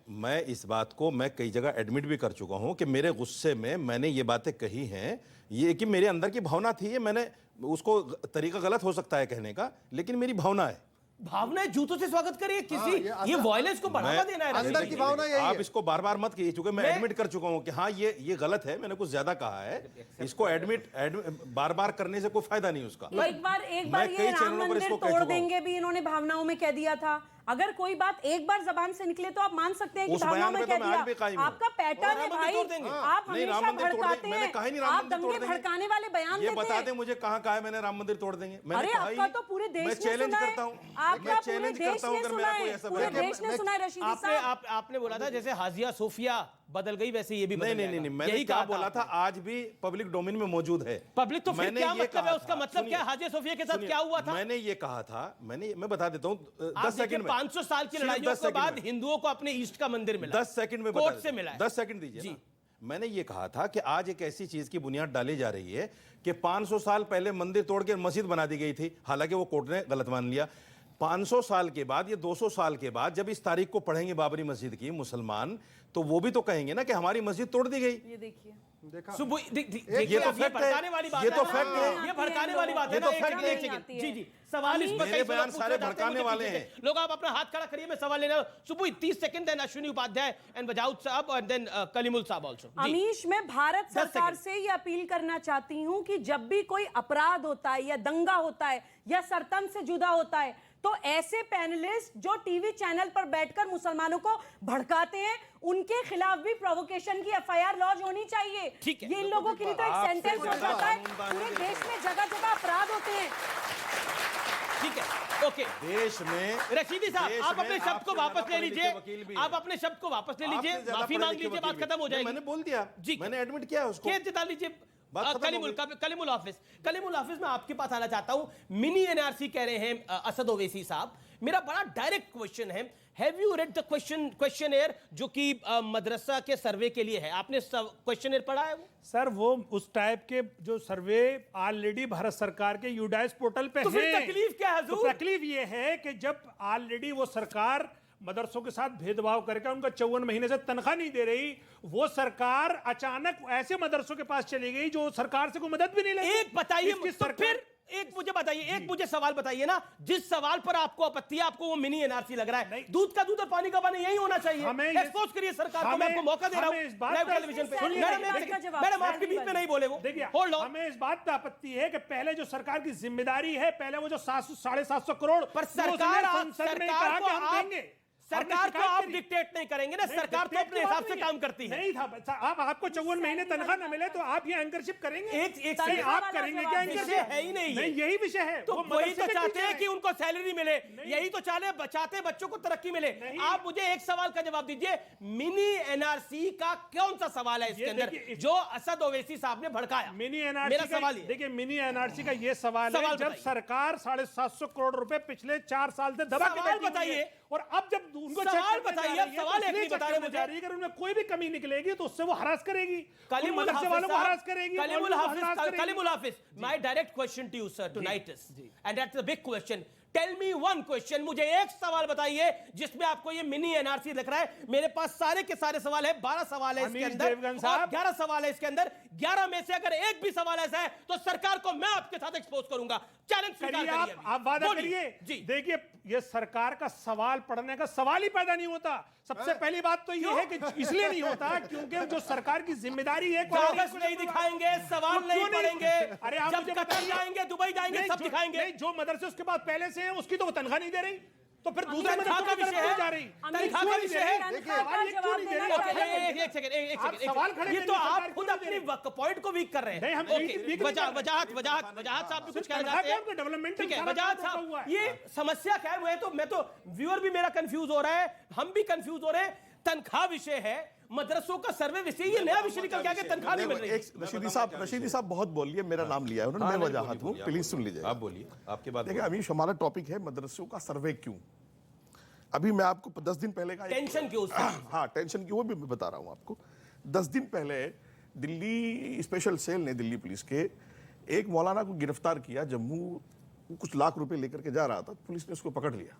[SPEAKER 12] मैं इस बात को मैं कई जगह एडमिट भी कर चुका हूं कि मेरे गुस्से में मैंने ये बातें कही हैं, ये कि मेरे अंदर की भावना थी, ये मैंने उसको तरीका गलत हो सकता है कहने का, लेकिन मेरी भावना है।
[SPEAKER 1] भावनाएं जूतों से स्वागत करिए किसी ये वॉयलेंस को बढ़ावा देना है
[SPEAKER 3] अंदर की भावना यही
[SPEAKER 12] आप
[SPEAKER 3] है।
[SPEAKER 12] इसको बार बार मत कीजिए, क्योंकि मैं एडमिट कर चुका हूं कि हाँ ये गलत है, मैंने कुछ ज्यादा कहा है। इसको एडमिट बार बार करने से कोई फायदा नहीं उसका।
[SPEAKER 2] एक बार
[SPEAKER 12] मैं
[SPEAKER 2] ये
[SPEAKER 12] कई
[SPEAKER 2] राम
[SPEAKER 12] चैनलों पर
[SPEAKER 2] मंदिर
[SPEAKER 12] इसको कह
[SPEAKER 2] तोड़
[SPEAKER 12] चुका हूं।
[SPEAKER 2] देंगे भी इन्होंने भावनाओं में कह दिया था। अगर कोई बात एक बार जबान से निकले तो आप मान सकते हैं कि
[SPEAKER 12] उस
[SPEAKER 2] भावनाओं
[SPEAKER 12] बयान
[SPEAKER 2] में
[SPEAKER 12] पे
[SPEAKER 2] कह
[SPEAKER 12] तो मैं आज भी
[SPEAKER 2] दिया।
[SPEAKER 12] कायम हूं।
[SPEAKER 2] आपका पैटर्न है
[SPEAKER 1] राम मंदिर
[SPEAKER 2] भाई,
[SPEAKER 1] तोड़ देंगे।
[SPEAKER 2] आप
[SPEAKER 12] नहीं, राम
[SPEAKER 2] हमेशा
[SPEAKER 12] मंदिर तोड़
[SPEAKER 2] भड़काते
[SPEAKER 12] देंगे। मैंने
[SPEAKER 2] हैं,
[SPEAKER 12] कहा ही नहीं राम
[SPEAKER 2] आप
[SPEAKER 12] मंदिर तोड़
[SPEAKER 2] दंगे
[SPEAKER 12] देंगे।
[SPEAKER 2] भड़काने वाले बयान
[SPEAKER 12] ये
[SPEAKER 2] देते
[SPEAKER 12] बता
[SPEAKER 2] हैं।
[SPEAKER 12] दें मुझे कहाँ कहा है मैंने राम मंदिर तोड़ देंगे। मैंने
[SPEAKER 2] अरे
[SPEAKER 12] कहा
[SPEAKER 2] आपका
[SPEAKER 12] ही-
[SPEAKER 2] तो पूरे देश
[SPEAKER 12] मैं
[SPEAKER 2] ने
[SPEAKER 12] चैलेंज
[SPEAKER 2] सुना है।
[SPEAKER 12] करता हूं,
[SPEAKER 2] आपका
[SPEAKER 12] मैं
[SPEAKER 2] पूरे
[SPEAKER 12] चैलेंज
[SPEAKER 2] देश
[SPEAKER 12] करता हूं
[SPEAKER 2] ने
[SPEAKER 12] अगर
[SPEAKER 2] सुना
[SPEAKER 12] मेरा
[SPEAKER 2] है,
[SPEAKER 12] कोई ऐसा
[SPEAKER 2] पूरे
[SPEAKER 12] बयान-
[SPEAKER 2] देश ने सुना है रशीदी
[SPEAKER 1] आपने
[SPEAKER 2] साहब।
[SPEAKER 1] आपने बोला था जैसे हाजिया सोफिया बदल गई वैसे ये भी बदल
[SPEAKER 12] नहीं
[SPEAKER 1] जाएगा।
[SPEAKER 12] नहीं, मैंने
[SPEAKER 1] यही
[SPEAKER 12] क्या
[SPEAKER 1] कहा
[SPEAKER 12] बोला था, आज भी पब्लिक डोमेन में मौजूद है।
[SPEAKER 1] पब्लिक तो फिर
[SPEAKER 12] मैंने
[SPEAKER 1] क्या
[SPEAKER 12] ये
[SPEAKER 1] मतलब
[SPEAKER 12] कहा
[SPEAKER 1] है, उसका
[SPEAKER 12] था,
[SPEAKER 1] मतलब क्या है?
[SPEAKER 12] सुनिए,
[SPEAKER 1] हाजिया सोफिया के साथ
[SPEAKER 12] सुनिए,
[SPEAKER 1] क्या हुआ था?
[SPEAKER 12] मैंने ये कहा था, मैं बता देता हूं 10
[SPEAKER 1] देखिए
[SPEAKER 12] सेकंड में।
[SPEAKER 1] 500 साल की
[SPEAKER 12] सिर्फ
[SPEAKER 1] लड़ाइयों
[SPEAKER 12] 10
[SPEAKER 1] के
[SPEAKER 12] सेकंड
[SPEAKER 1] बाद
[SPEAKER 12] में।
[SPEAKER 1] हिंदुओं को अपने ईस्ट का मंदिर मिला।
[SPEAKER 12] 10 सेकंड में
[SPEAKER 1] कोर्ट
[SPEAKER 12] बता
[SPEAKER 1] से मिला है।
[SPEAKER 12] 10 सेकंड दीजिए
[SPEAKER 1] जी।
[SPEAKER 12] ना। मैंने ये कहा था कि आज एक ऐसी चीज की बुनियाद डाली जा रही है कि 500 साल पहले मंदिर तोड़ के मस्जिद बना दी गई थी, हालांकि वो कोर्ट ने गलत मान लिया। 500 साल के बाद, ये 200 साल के बाद जब इस तारीख को पढ़ेंगे बाबरी मस्जिद की मुसलमान, तो वो भी तो कहेंगे ना कि हमारी मस्जिद तोड़ दी गई।
[SPEAKER 2] ये देखिए
[SPEAKER 12] ये तो फैक्ट
[SPEAKER 1] भड़काने वाली
[SPEAKER 12] है,
[SPEAKER 1] बात
[SPEAKER 12] ये
[SPEAKER 1] है
[SPEAKER 12] तो
[SPEAKER 1] ना।
[SPEAKER 12] फैक्ट है।
[SPEAKER 1] ये भड़काने वाली बात है
[SPEAKER 12] ये
[SPEAKER 1] ना।
[SPEAKER 12] तो
[SPEAKER 1] एक
[SPEAKER 12] फैक्ट
[SPEAKER 1] सेकंड,
[SPEAKER 12] है।
[SPEAKER 1] एक सेकंड। जी जी, सवाल इस पर
[SPEAKER 12] मेरे
[SPEAKER 1] कई
[SPEAKER 12] बयान
[SPEAKER 1] लोग
[SPEAKER 12] सारे
[SPEAKER 1] पूछना चाहते हैं,
[SPEAKER 12] भड़काने
[SPEAKER 1] मुझे
[SPEAKER 12] वाले
[SPEAKER 1] पीछे
[SPEAKER 12] हैं।
[SPEAKER 1] से। लोग आप अपना हाथ खड़ा करिए, मैं सवाल लेना। सुबुई 30 second, then Ashwini Upadhyay and वजाउद साहब और देन कलीमुल साहब आल्सो।
[SPEAKER 2] अमीश, मैं भारत
[SPEAKER 1] 10
[SPEAKER 2] सरकार
[SPEAKER 1] सेकंड।
[SPEAKER 2] से ये अपील करना चाहती हूं कि जब भी कोई अपराध होता है या दंगा होता है या सरतन से जुदा होता है, तो ऐसे पैनलिस्ट जो टीवी चैनल पर बैठकर मुसलमानों को भड़काते हैं, उनके खिलाफ भी प्रोवोकेशन की एफआईआर लॉन्च होनी चाहिए।
[SPEAKER 1] ठीक है।
[SPEAKER 2] ये इन लोगों के लिए तो एक
[SPEAKER 12] आपसे
[SPEAKER 2] सेंटेंस हो
[SPEAKER 12] ज्यादा
[SPEAKER 2] जाता है।
[SPEAKER 12] कानूनदान
[SPEAKER 2] पूरे
[SPEAKER 12] है।
[SPEAKER 2] देश में जगह जगह अपराध होते हैं।
[SPEAKER 1] ठीक है, ओके।
[SPEAKER 12] देश में
[SPEAKER 1] रशीदी साहब,
[SPEAKER 12] देश
[SPEAKER 1] आप
[SPEAKER 12] में
[SPEAKER 1] अपने शब्द को
[SPEAKER 12] आपसे
[SPEAKER 1] वापस
[SPEAKER 12] ज्यादा
[SPEAKER 1] ले
[SPEAKER 12] पढ़े लिखे
[SPEAKER 1] लीजिए।
[SPEAKER 12] वकील भी हैं।
[SPEAKER 1] आप अपने शब्द को वापस ले लीजिए,
[SPEAKER 12] आपसे ज्यादा
[SPEAKER 1] माफी
[SPEAKER 12] पढ़े
[SPEAKER 1] मांग
[SPEAKER 12] लिखे
[SPEAKER 1] लीजिए,
[SPEAKER 12] वकील
[SPEAKER 1] बात
[SPEAKER 12] भी।
[SPEAKER 1] खत्म हो
[SPEAKER 12] नहीं,
[SPEAKER 1] जाएगी।
[SPEAKER 12] मैंने बोल दिया,
[SPEAKER 1] जी,
[SPEAKER 12] मैंने एडमिट किया है उसको।
[SPEAKER 1] खेत जिता लीजिए।
[SPEAKER 12] बात खत्म हो
[SPEAKER 1] कलीमुल हाफिज, कलीमुल हाफिज, मैं आपके पास आना चाहता हूं। मिनी एनआरसी कह रहे हैं असद ओवैसी साहब। मेरा बड़ा डायरेक्ट क्वेश्चन है, have you read the questionnaire जो कि मदरसा के सर्वे के लिए है? आपने क्वेश्चनेयर पढ़ा है वो?
[SPEAKER 13] सर वो उस टाइप के जो सर्वे ऑलरेडी भारत सरकार के यूडाइस पोर्टल पे
[SPEAKER 1] तो फिर
[SPEAKER 13] हैं।
[SPEAKER 1] तकलीफ क्या है
[SPEAKER 13] तो
[SPEAKER 1] हुजूर?
[SPEAKER 13] तकलीफ ये है कि जब ऑलरेडी वो सरकार मदरसों के साथ भेदभाव करके उनका 54 महीने से तनख्वाह नहीं दे रही, वो सरकार अचानक ऐसे मदरसों के पास चली गई जो सरकार से कोई मदद भी नहीं लेती।
[SPEAKER 1] एक बताइए
[SPEAKER 13] इसकी
[SPEAKER 1] तो फिर एक मुझे बताइए, एक मुझे सवाल बताइए ना, जिस सवाल पर आपको आपत्ति है, आपको वो मिनी एनआरसी लग रहा है। दूध का दूध और पानी का पानी यही होना चाहिए। एक्सपोज करिए सरकार को, मैं आपको मौका दे रहा हूं लाइव टेलीविजन पे। मैडम आपके बीच में नहीं बोले वो।
[SPEAKER 13] देखिए,
[SPEAKER 1] होल्ड ऑन।
[SPEAKER 13] हमें इस बात पे आपत्ति है कि पहले जो सरकार की जिम्मेदारी है, पहले वो जो 750 करोड़
[SPEAKER 1] पर सरकार को आप डिक्टेट नहीं करेंगे ना, सरकार तो अपने हिसाब से काम करती है।
[SPEAKER 13] नहीं था आप, आपको 54 महीने तनख्वाह न मिले तो आप ये एंकरशिप करेंगे?
[SPEAKER 1] एक
[SPEAKER 13] नहीं, आप करेंगे क्या?
[SPEAKER 1] विषय है ही नहीं,
[SPEAKER 13] यही विषय है।
[SPEAKER 1] तो
[SPEAKER 13] वो
[SPEAKER 1] वही तो
[SPEAKER 13] मदरसे के
[SPEAKER 1] चाहते हैं
[SPEAKER 13] टीचर
[SPEAKER 1] कि उनको सैलरी मिले, यही तो चाहते बच्चों को तरक्की मिले। आप मुझे एक सवाल का जवाब दीजिए, मिनी एनआरसी का कौन सा सवाल है इसके अंदर जो असद ओवैसी साहब ने भड़काया?
[SPEAKER 13] मिनी एनआरसी
[SPEAKER 1] मेरा सवाल ये,
[SPEAKER 13] देखिए, मिनी एनआरसी का ये सवाल है, जब सरकार 750 करोड़ रुपए पिछले 4 साल से दबा के बैठी हुई है, और अब जब उनको
[SPEAKER 1] सवाल बताइए, अब सवाल एक नहीं बता रहे मुझे।
[SPEAKER 13] अगर उनमें कोई भी कमी निकलेगी तो उससे वो हरास करेगी,
[SPEAKER 1] कलीमुल
[SPEAKER 13] मदरसे वालों को हरास करेगी।
[SPEAKER 1] Kaleemul Hafiz, my direct question to you, sir, tonight is, and that's the big question. Tell me one question, मुझे एक सवाल बताइए जिसमें आपको ये मिनी एनआरसी लिख रहा है। मेरे पास सारे के सारे सवाल है, 12 सवाल है इसके अंदर और 11 सवाल है इसके अंदर। 11 में से अगर एक भी सवाल ऐसा है तो सरकार को मैं आपके साथ एक्सपोज करूंगा। चैलेंज स्वीकार करिए।
[SPEAKER 13] आप वादा करिए। देखिए, ये सरकार का सवाल पढ़ने का सवाल ही पैदा नहीं होता। सबसे पहली बात तो ये है कि इसलिए नहीं होता क्योंकि जो सरकार की जिम्मेदारी है,
[SPEAKER 1] कागज नहीं दिखाएंगे, सवाल नहीं पढ़ेंगे।
[SPEAKER 13] अरे आप
[SPEAKER 1] जब कतर जाएंगे, दुबई जाएंगे, सब दिखाएंगे।
[SPEAKER 13] जो मदरसे उसके बाद पहले से है उसकी तो वो तनख्वाह नहीं दे रही, तो फिर दूसरे
[SPEAKER 1] तनख्वाह का विषय है,
[SPEAKER 13] जा रही।
[SPEAKER 1] तनख्वाह का विषय है। ये तो आप खुद अपनी पॉइंट को वीक कर रहे हैं। वजाहत साहब भी कुछ कहना चाहते हैं। ठीक है, वजाहत साहब, ये समस्या क्या है? मैं तो व्यूअर भी मेरा कंफ्यूज हो रहा है, हम भी कंफ्यूज हो रहे हैं। तनख्वाह विषय है, मदरसों का सर्वे विषय, ये नया विषय निकल गया कि तनख्वाह नहीं मिल रही।
[SPEAKER 4] रशीदी साहब बहुत बोल लिए, मेरा नाम लिया है उन्होंने, मैं वजाहत हूँ, प्लीज सुन लीजिए।
[SPEAKER 12] आप बोलिए, आपके बाद।
[SPEAKER 4] देखिए अमीश, हमारा टॉपिक है मदरसों का सर्वे क्यों। अभी मैं आपको 10 दिन पहले का
[SPEAKER 1] टेंशन क्यों?
[SPEAKER 4] हाँ, टेंशन क्यों, वो भी मैं बता रहा हूँ आपको। 10 दिन पहले दिल्ली स्पेशल सेल ने, दिल्ली पुलिस के, एक मौलाना को गिरफ्तार किया। जम्मू कुछ लाख रुपए लेकर के जा रहा था, पुलिस ने उसको पकड़ लिया।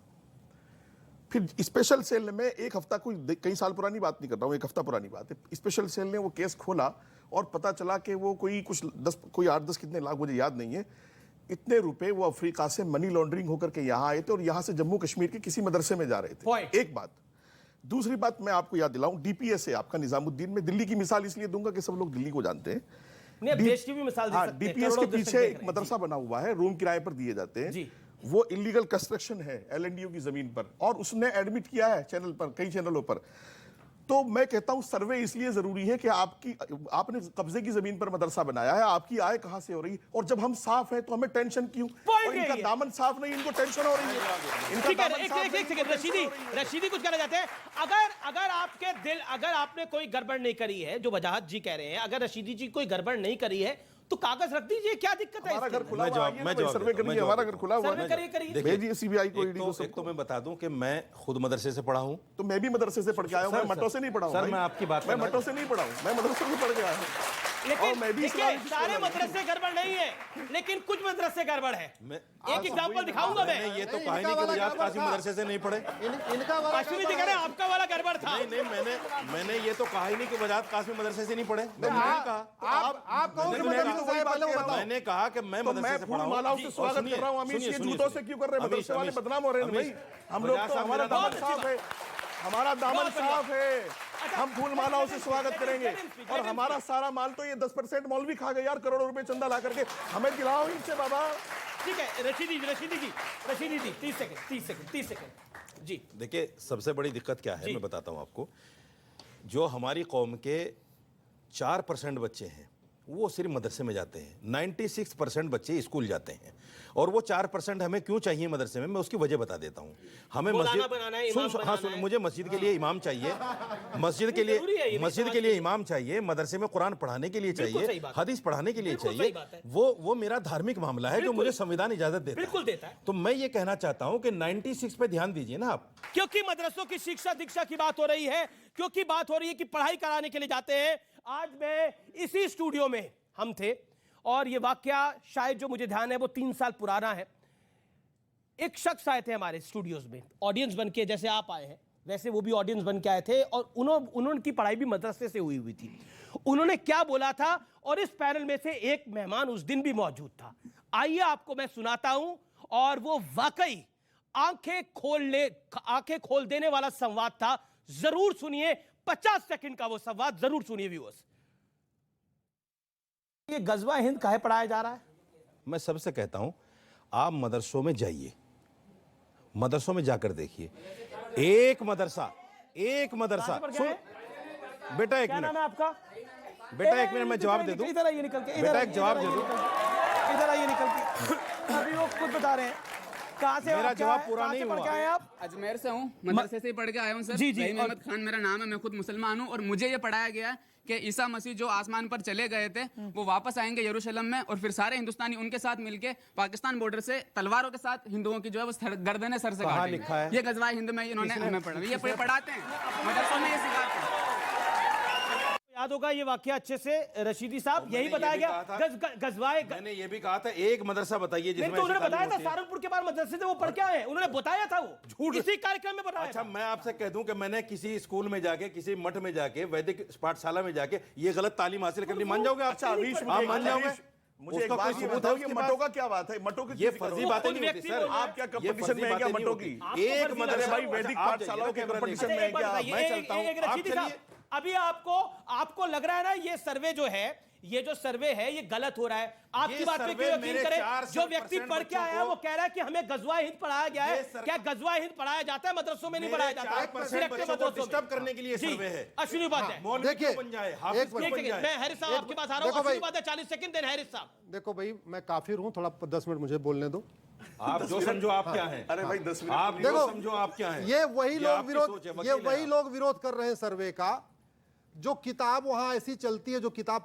[SPEAKER 4] फिर स्पेशल सेल में एक हफ्ता, कोई कई साल पुरानी बात नहीं कर रहा हूँ, एक हफ्ता पुरानी बात है, स्पेशल सेल ने वो केस खोला और पता चला कि वो कोई 8-10 कितने लाख, मुझे याद नहीं है, इतने रुपए वो अफ्रीका से मनी लॉन्ड्रिंग होकर के यहाँ आए थे और यहाँ से जम्मू कश्मीर के किसी मदरसे में जा रहे थे। एक बात। दूसरी बात मैं आपको याद दिलाऊं, डीपीएस है आपका निजामुद्दीन में। दिल्ली की मिसाल इसलिए दूंगा कि सब लोग दिल्ली को जानते हैं।
[SPEAKER 1] देश की भी मिसाल दे सकते हैं।
[SPEAKER 4] डीपीएस के पीछे एक मदरसा बना हुआ है, रूम किराए पर दिए जाते हैं। वो इलीगल कंस्ट्रक्शन है एलएनडीयू की जमीन पर, और उसने एडमिट किया है चैनल पर, कई चैनलों पर। तो मैं कहता हूं सर्वे इसलिए जरूरी है कि आपने कब्जे की जमीन पर मदरसा बनाया है, आपकी आय कहां से हो रही है, और जब हम साफ है तो हमें टेंशन क्यों? और इनका दामन साफ नहीं, इनको टेंशन हो रही है। इनका दामन साफ नहीं।
[SPEAKER 1] रशीदी कुछ कहना चाहते हैं। अगर आपके दिल, अगर आपने कोई गड़बड़ नहीं करी है, जो वजाहत जी कह रहे हैं, अगर रशीदी जी कोई गड़बड़ नहीं करी है तो कागज रख दीजिए, क्या दिक्कत है?
[SPEAKER 4] हमारा घर खुला हुआ है, सर्वे करिए, हमारा घर खुला हुआ है, भेजिए सीबीआई को, ईडी को।
[SPEAKER 12] एक तो मैं बता दूं कि मैं खुद मदरसे से पढ़ा हूं।
[SPEAKER 4] तो मैं भी मदरसे से पढ़ के आया हूं, मैं मटो से नहीं पढ़ा हूं।
[SPEAKER 12] सर मैं आपकी बात,
[SPEAKER 4] मैं मटो से नहीं पढ़ा हूं, मैं मदरसे से पढ़ के आया हूं।
[SPEAKER 1] लेकिन देखिए, सारे मदरसे गड़बड़ नहीं है, लेकिन कुछ मदरसे गड़बड़ है। एक एग्जांपल दिखाऊंगा मैं।
[SPEAKER 12] ये तो कहा नहीं कि वजाहत कासिम मदरसे से नहीं पढ़े।
[SPEAKER 1] अश्विनी जी कह रहे हैं आपका वाला गड़बड़ था।
[SPEAKER 12] नहीं, मैंने ये तो कहा ही नहीं कि वजाहत कासिम मदरसे से नहीं पढ़े। मैंने कहा कि मैं मदरसे से पढ़ा हूं।
[SPEAKER 4] मालाओं से स्वागत कर रहा हूं। अमीश, ये जूतों से क्यों कर रहे हैं? मदरसे वाले बदनाम हो रहे हैं भाई। हम लोग तो, हमारा दामन साफ है, हमारा दामन साफ है। हम फूल मालाओं से स्वागत करेंगे, और हमारा सारा माल तो ये 10% मौलवी खा गए यार, करोड़ों रुपए चंदा ला करके। हमें दिलाओ इनसे बाबा।
[SPEAKER 1] ठीक है रशीदी जी 30 सेकंड जी।
[SPEAKER 12] देखिए सबसे बड़ी दिक्कत क्या है मैं बताता हूं आपको। जो हमारी कौम के 4% बच्चे हैं वो सिर्फ मदरसे में जाते हैं, 96% बच्चे स्कूल जाते हैं, और वो 4% हमें क्यों चाहिए मदरसे में, मैं उसकी वजह बता देता हूं। हमें मस्जिद, मुझे मस्जिद के लिए इमाम चाहिए, मस्जिद के लिए इमाम चाहिए, मदरसे में कुरान पढ़ाने के लिए चाहिए, हदीस पढ़ाने के लिए चाहिए। वो मेरा धार्मिक मामला है जो मुझे संविधान इजाजत देता है। तो मैं ये कहना चाहता हूं कि 96 पे ध्यान दीजिए ना आप,
[SPEAKER 1] क्योंकि मदरसों की शिक्षा दीक्षा की बात हो रही है, क्योंकि बात हो रही है कि पढ़ाई कराने के लिए जाते हैं। आज मैं इसी स्टूडियो में हम थे, और ये वाकया शायद जो मुझे ध्यान है वो 3 साल पुराना है। एक शख्स आए थे हमारे स्टूडियोज में, ऑडियंस बन के, जैसे आप आए हैं वैसे वो भी ऑडियंस बन के आए थे, और उन्होंने पढ़ाई भी मदरसे से हुई थी। उन्होंने क्या बोला था, और इस पैनल में से एक मेहमान उस दिन भी मौजूद था। आइए आपको मैं सुनाता हूं, और वो वाकई आंखें खोल देने वाला संवाद था। जरूर सुनिए, 50 सेकंड का वो संवाद जरूर सुनिए व्यूअर्स। ये गजवा हिंद काहे पढ़ाया जा रहा है?
[SPEAKER 12] मैं सबसे कहता हूं आप मदरसों में जाइए, मदरसों में जाकर देखिए। एक मदरसा सुन बेटा, एक मिनट
[SPEAKER 1] आपका
[SPEAKER 12] बेटा, एक मिनट मैं जवाब दे दूं।
[SPEAKER 1] इधर आइए निकल के,
[SPEAKER 12] बेटा एक जवाब दे दूं।
[SPEAKER 1] इधर आइए निकल के। अभी वो खुद बता रहे हैं कहां से।
[SPEAKER 12] मेरा जवाब पूरा नहीं हुआ।
[SPEAKER 1] क्या है आप?
[SPEAKER 14] अजमेर से हूँ, मदरसे से ही पढ़ के आया हूँ सर।
[SPEAKER 1] जी
[SPEAKER 14] रहीम अहमद खान मेरा नाम है, मैं खुद मुसलमान हूँ, और मुझे ये पढ़ाया गया कि ईसा मसीह जो आसमान पर चले गए थे वो वापस आएंगे यरूशलेम में, और फिर सारे हिंदुस्तानी उनके साथ मिलके पाकिस्तान बॉर्डर से तलवारों के साथ हिंदुओं की जो है वो गर्दनें सर से काटेंगे। ये गजवाए हिंद में इन्होंने हमें पढ़ा, ये पढ़ाते हैं मदरसों में, ये सिखाते हैं।
[SPEAKER 1] याद होगा ये वाकया अच्छे से रशीदी साहब, यही बताया गया। गजवाए
[SPEAKER 12] मैंने ये भी कहा था एक मदरसा बताइए जिसमें
[SPEAKER 1] तो उन्होंने बताया था सहारनपुर के बाद मदरसे से वो पढ़ के आए, उन्होंने बताया था, वो झूठ इसी कार्यक्रम में बताया।
[SPEAKER 12] अच्छा मैं आपसे कह दूं कि मैंने किसी स्कूल में जाके, किसी मठ में जाके, वैदिक पाठशाला में जाके ये गलत तालीम हासिल करनी मान जाओगे आप?
[SPEAKER 4] अच्छा अमीश,
[SPEAKER 12] आप मान जाओगे?
[SPEAKER 4] मुझे एक बात ये बताओ कि मटो का क्या बात है? मटो की
[SPEAKER 12] ये फर्जी बातें नहीं होती सर।
[SPEAKER 4] आप क्या कंपटीशन में है क्या मटो की?
[SPEAKER 12] एक मदरसा
[SPEAKER 4] भाई वैदिक पाठशालाओं के कंपटीशन में है क्या?
[SPEAKER 12] मैं चलता हूं।
[SPEAKER 1] अभी आपको लग रहा है ना ये सर्वे जो है, ये जो सर्वे है ये गलत हो रहा है। आपकी बात पे क्यों यकीन करें? जो व्यक्ति पढ़ के आया है वो कह रहा है कि हमें गजवाए हिंद पढ़ाया गया है। क्या गजवाए हिंद पढ़ाया जाता है? मदरसों में नहीं पढ़ाया जाता है,
[SPEAKER 12] डिस्टर्ब करने के लिए सर्वे है।
[SPEAKER 1] अश्विनी उपाध्याय
[SPEAKER 3] देखिए,
[SPEAKER 1] मैं हैरिस साहब आपके पास आ रहा हूं। अश्विनी उपाध्याय 40 सेकंड देन हैरिस साहब।
[SPEAKER 3] देखो भाई, मैं काफिर हूं, थोड़ा 10 मिनट मुझे बोलने दो।
[SPEAKER 12] आप जो समझो आप क्या हैं।
[SPEAKER 4] अरे भाई 10 मिनट
[SPEAKER 12] आप जो समझो आप क्या हैं।
[SPEAKER 3] ये वही लोग विरोध कर रहे हैं सर्वे का। जो किताब वहां ऐसी चलती है, जो किताब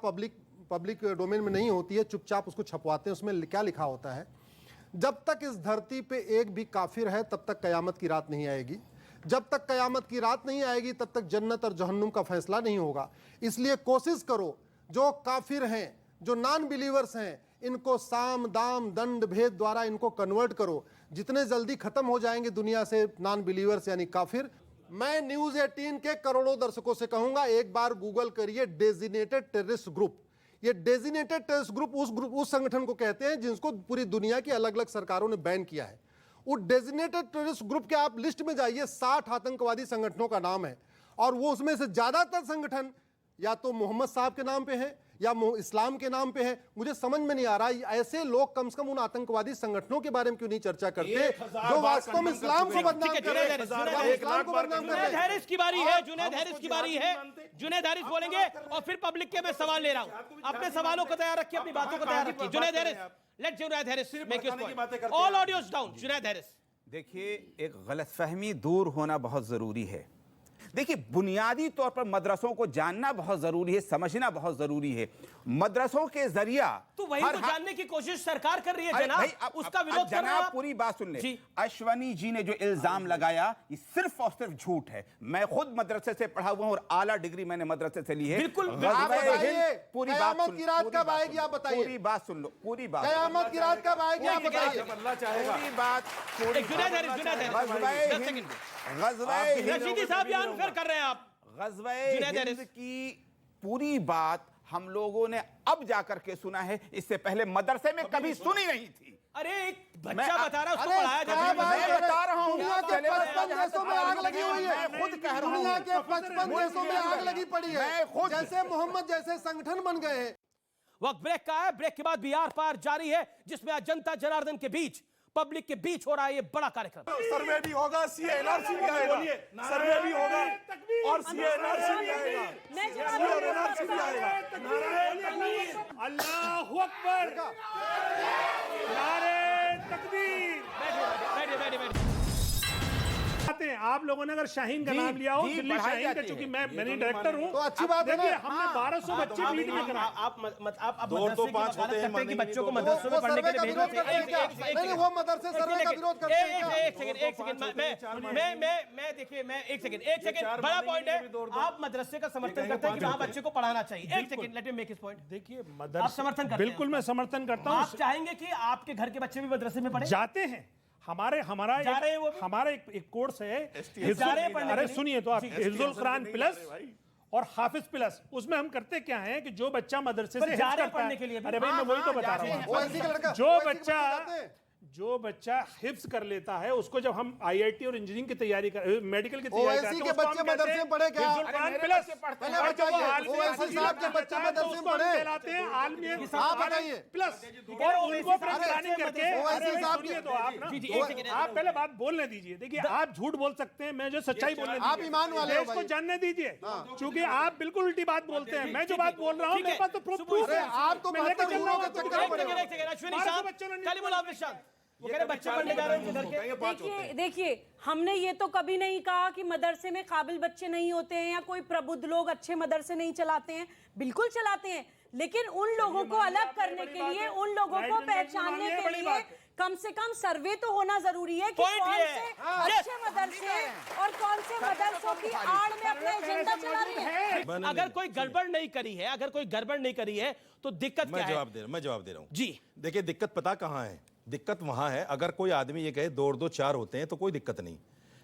[SPEAKER 3] पब्लिक डोमेन में नहीं होती है, चुपचाप उसको छपवाते हैं। उसमें क्या लिखा होता है? जब तक इस धरती पे एक भी काफिर है तब तक कयामत की रात नहीं आएगी। जब तक कयामत की रात नहीं आएगी तब तक जन्नत और जहन्नुम का फैसला नहीं होगा। इसलिए कोशिश करो, जो काफिर हैं, जो नॉन बिलीवर्स हैं, इनको साम दाम दंड भेद द्वारा इनको कन्वर्ट करो। जितने जल्दी खत्म हो जाएंगे दुनिया से नॉन बिलीवर्स यानी काफिर। मैं न्यूज 18 के करोड़ों दर्शकों से कहूंगा, एक बार गूगल करिए डेजिग्नेटेड टेररिस्ट ग्रुप। ये डेजिग्नेटेड टेररिस्ट ग्रुप उस संगठन को कहते हैं जिसको पूरी दुनिया की अलग अलग सरकारों ने बैन किया है। वो डेजिग्नेटेड टेररिस्ट ग्रुप के आप लिस्ट में जाइए, 60 आतंकवादी संगठनों का नाम है, और वो उसमें से ज्यादातर संगठन या तो मोहम्मद साहब के नाम पे है या इस्लाम के नाम पे है। मुझे समझ में नहीं आ रहा ऐसे लोग कम से कम उन आतंकवादी संगठनों के बारे में क्यों नहीं चर्चा करते जो वास्तव में इस्लाम को बदनाम कर रहे हैं। इस्लाम को बदनाम कर रहे हैं।
[SPEAKER 1] जुनैद हैरिस की बारी है, जुनैद हैरिस की बारी है। जुनैद हैरिस बोलेंगे और फिर पब्लिक के मैं सवाल ले रहा हूं। अपने सवालों को तैयार रखिए, अपनी बातों को तैयार रखिए। Junaid Haris, let Junaid Haris make your point. All audios down. Junaid Haris,
[SPEAKER 11] देखिए, एक गलतफहमी दूर होना बहुत ज़रूरी है। देखिए, बुनियादी तौर पर मदरसों को जानना बहुत ज़रूरी है, समझना बहुत ज़रूरी है। मदरसों के जरिया
[SPEAKER 1] तो वही तो जानने की कोशिश सरकार कर रही है जनाब, उसका विरोध कर रहे हैं आप।
[SPEAKER 11] पूरी बात सुन ले। अश्वनी जी ने जो इल्जाम लगाया ये सिर्फ और सिर्फ झूठ है। मैं खुद मदरसे से पढ़ा हुआ हूं और आला डिग्री मैंने मदरसे से ली है।
[SPEAKER 1] बिल्कुल।
[SPEAKER 11] पूरी बात
[SPEAKER 3] कयामत की रात कब आएगी आप बताइए।
[SPEAKER 11] पूरी बात सुन लो, पूरी बात।
[SPEAKER 3] कयामत की रात कब आएगी आप बताइए।
[SPEAKER 11] पूरी बात।
[SPEAKER 1] रशीदी साहब यहाँ फिर कर रहे हैं आप।
[SPEAKER 11] ग़ज़वे हिंद की पूरी बात हम लोगों ने अब जाकर के सुना है, इससे पहले मदरसे में कभी सुनी नहीं थी।
[SPEAKER 1] अरे एक बच्चा बता रहा है, उसको पढ़ाया जाता है।
[SPEAKER 11] मैं बता रहा हूं,
[SPEAKER 3] दुनिया के 55 देशों में आग लगी हुई है।
[SPEAKER 11] मैं खुद कह रहा हूं,
[SPEAKER 3] दुनिया के 55 देशों में आग लगी पड़ी है। जैसे मोहम्मद जैसे संगठन बन गए हैं।
[SPEAKER 1] वक्त ब्रेक का है। ब्रेक के बाद भी आर पार जारी है, जिसमें आज जनता जनार्दन के बीच, पब्लिक के बीच हो रहा है ये बड़ा कार्यक्रम।
[SPEAKER 4] सर्वे भी होगा, सीएनआरसी भी आएगा, सर्वे भी होगा और सीएनआरसी भी आएगा, सीएनआरसी भी आएगा।
[SPEAKER 13] अल्लाहु अकबर, नारे तकबीर।
[SPEAKER 1] बैठिए।
[SPEAKER 13] आते हैं आप लोगों ने अगर शाहीन का नाम लिया हो, दिल्ली शाहीन का, चूंकि मैं डायरेक्टर हूं
[SPEAKER 3] तो अच्छी बात है।
[SPEAKER 13] देखिए, हमने 1200 बच्चे फील्ड में कराए।
[SPEAKER 1] आप मदरसे की वकालत करते हैं कि बच्चों को मदरसों में पढ़ने के लिए भेजना चाहिए।
[SPEAKER 3] नहीं, वो मदरसे सर्वे का विरोध करते हैं।
[SPEAKER 1] एक सेकंड मैं देखिए, मैं एक सेकंड बड़ा पॉइंट है। आप मदरसे का समर्थन करते हैं कि वहां बच्चे को पढ़ाना चाहिए। एक second, let me make his point.
[SPEAKER 13] देखिए,
[SPEAKER 1] आप समर्थन करते हैं?
[SPEAKER 13] बिल्कुल मैं समर्थन करता हूं।
[SPEAKER 1] आप चाहेंगे कि आपके घर के बच्चे भी मदरसे में पढ़े?
[SPEAKER 13] जाते हैं। हमारा एक कोर्स है, अरे सुनिए तो आप, हिफ्जुल कुरान प्लस और हाफिज प्लस। उसमें हम करते क्या है कि जो बच्चा मदरसे से
[SPEAKER 1] जा रहे पढ़ने के लिए,
[SPEAKER 13] अरे भाई मैं वही तो बता रहा हूँ, जो बच्चा हिफ्ज कर लेता है उसको जब हम आईआईटी और इंजीनियरिंग की तैयारी कर, मेडिकल की तैयारी करते हैं,
[SPEAKER 3] के बच्चे मदरसे में पढ़े क्या?
[SPEAKER 13] प्लस
[SPEAKER 3] के बच्चे मदरसे में पढ़े
[SPEAKER 13] कहलाते हैं आलमी
[SPEAKER 3] आप बताइए
[SPEAKER 13] प्लस, और उनको फिर प्लानिंग करके। आप पहले बात बोलने दीजिए। देखिए, आप झूठ बोल सकते हैं, मैं जो सच्चाई बोलने
[SPEAKER 3] आप ईमान वाले
[SPEAKER 13] देश को जानने दीजिए, क्योंकि आप बिल्कुल उल्टी बात बोलते हैं। मैं जो बात बोल रहा हूँ मेरे पास तो प्रूफ है।
[SPEAKER 3] आप तो
[SPEAKER 2] देखिए, हमने ये तो कभी नहीं कहा कि मदरसे में काबिल बच्चे नहीं होते हैं या कोई प्रबुद्ध लोग अच्छे मदरसे नहीं चलाते हैं। बिल्कुल चलाते हैं, लेकिन उन लोगों को अलग करने के लिए, उन लोगों को पहचानने के लिए कम से कम सर्वे तो होना जरूरी है कि कौन से अच्छे मदरसे और कौन से मदरसों की आड़ में अपना एजेंडा चला रही है।
[SPEAKER 1] अगर कोई गड़बड़ नहीं करी है, तो दिक्कत क्या है?
[SPEAKER 12] मैं जवाब दे रहा हूं
[SPEAKER 1] जी।
[SPEAKER 12] देखिए, दिक्कत पता कहां है? दिक्कत वहां है, अगर कोई आदमी ये कहे 2 और 2 4 होते हैं तो कोई दिक्कत नहीं।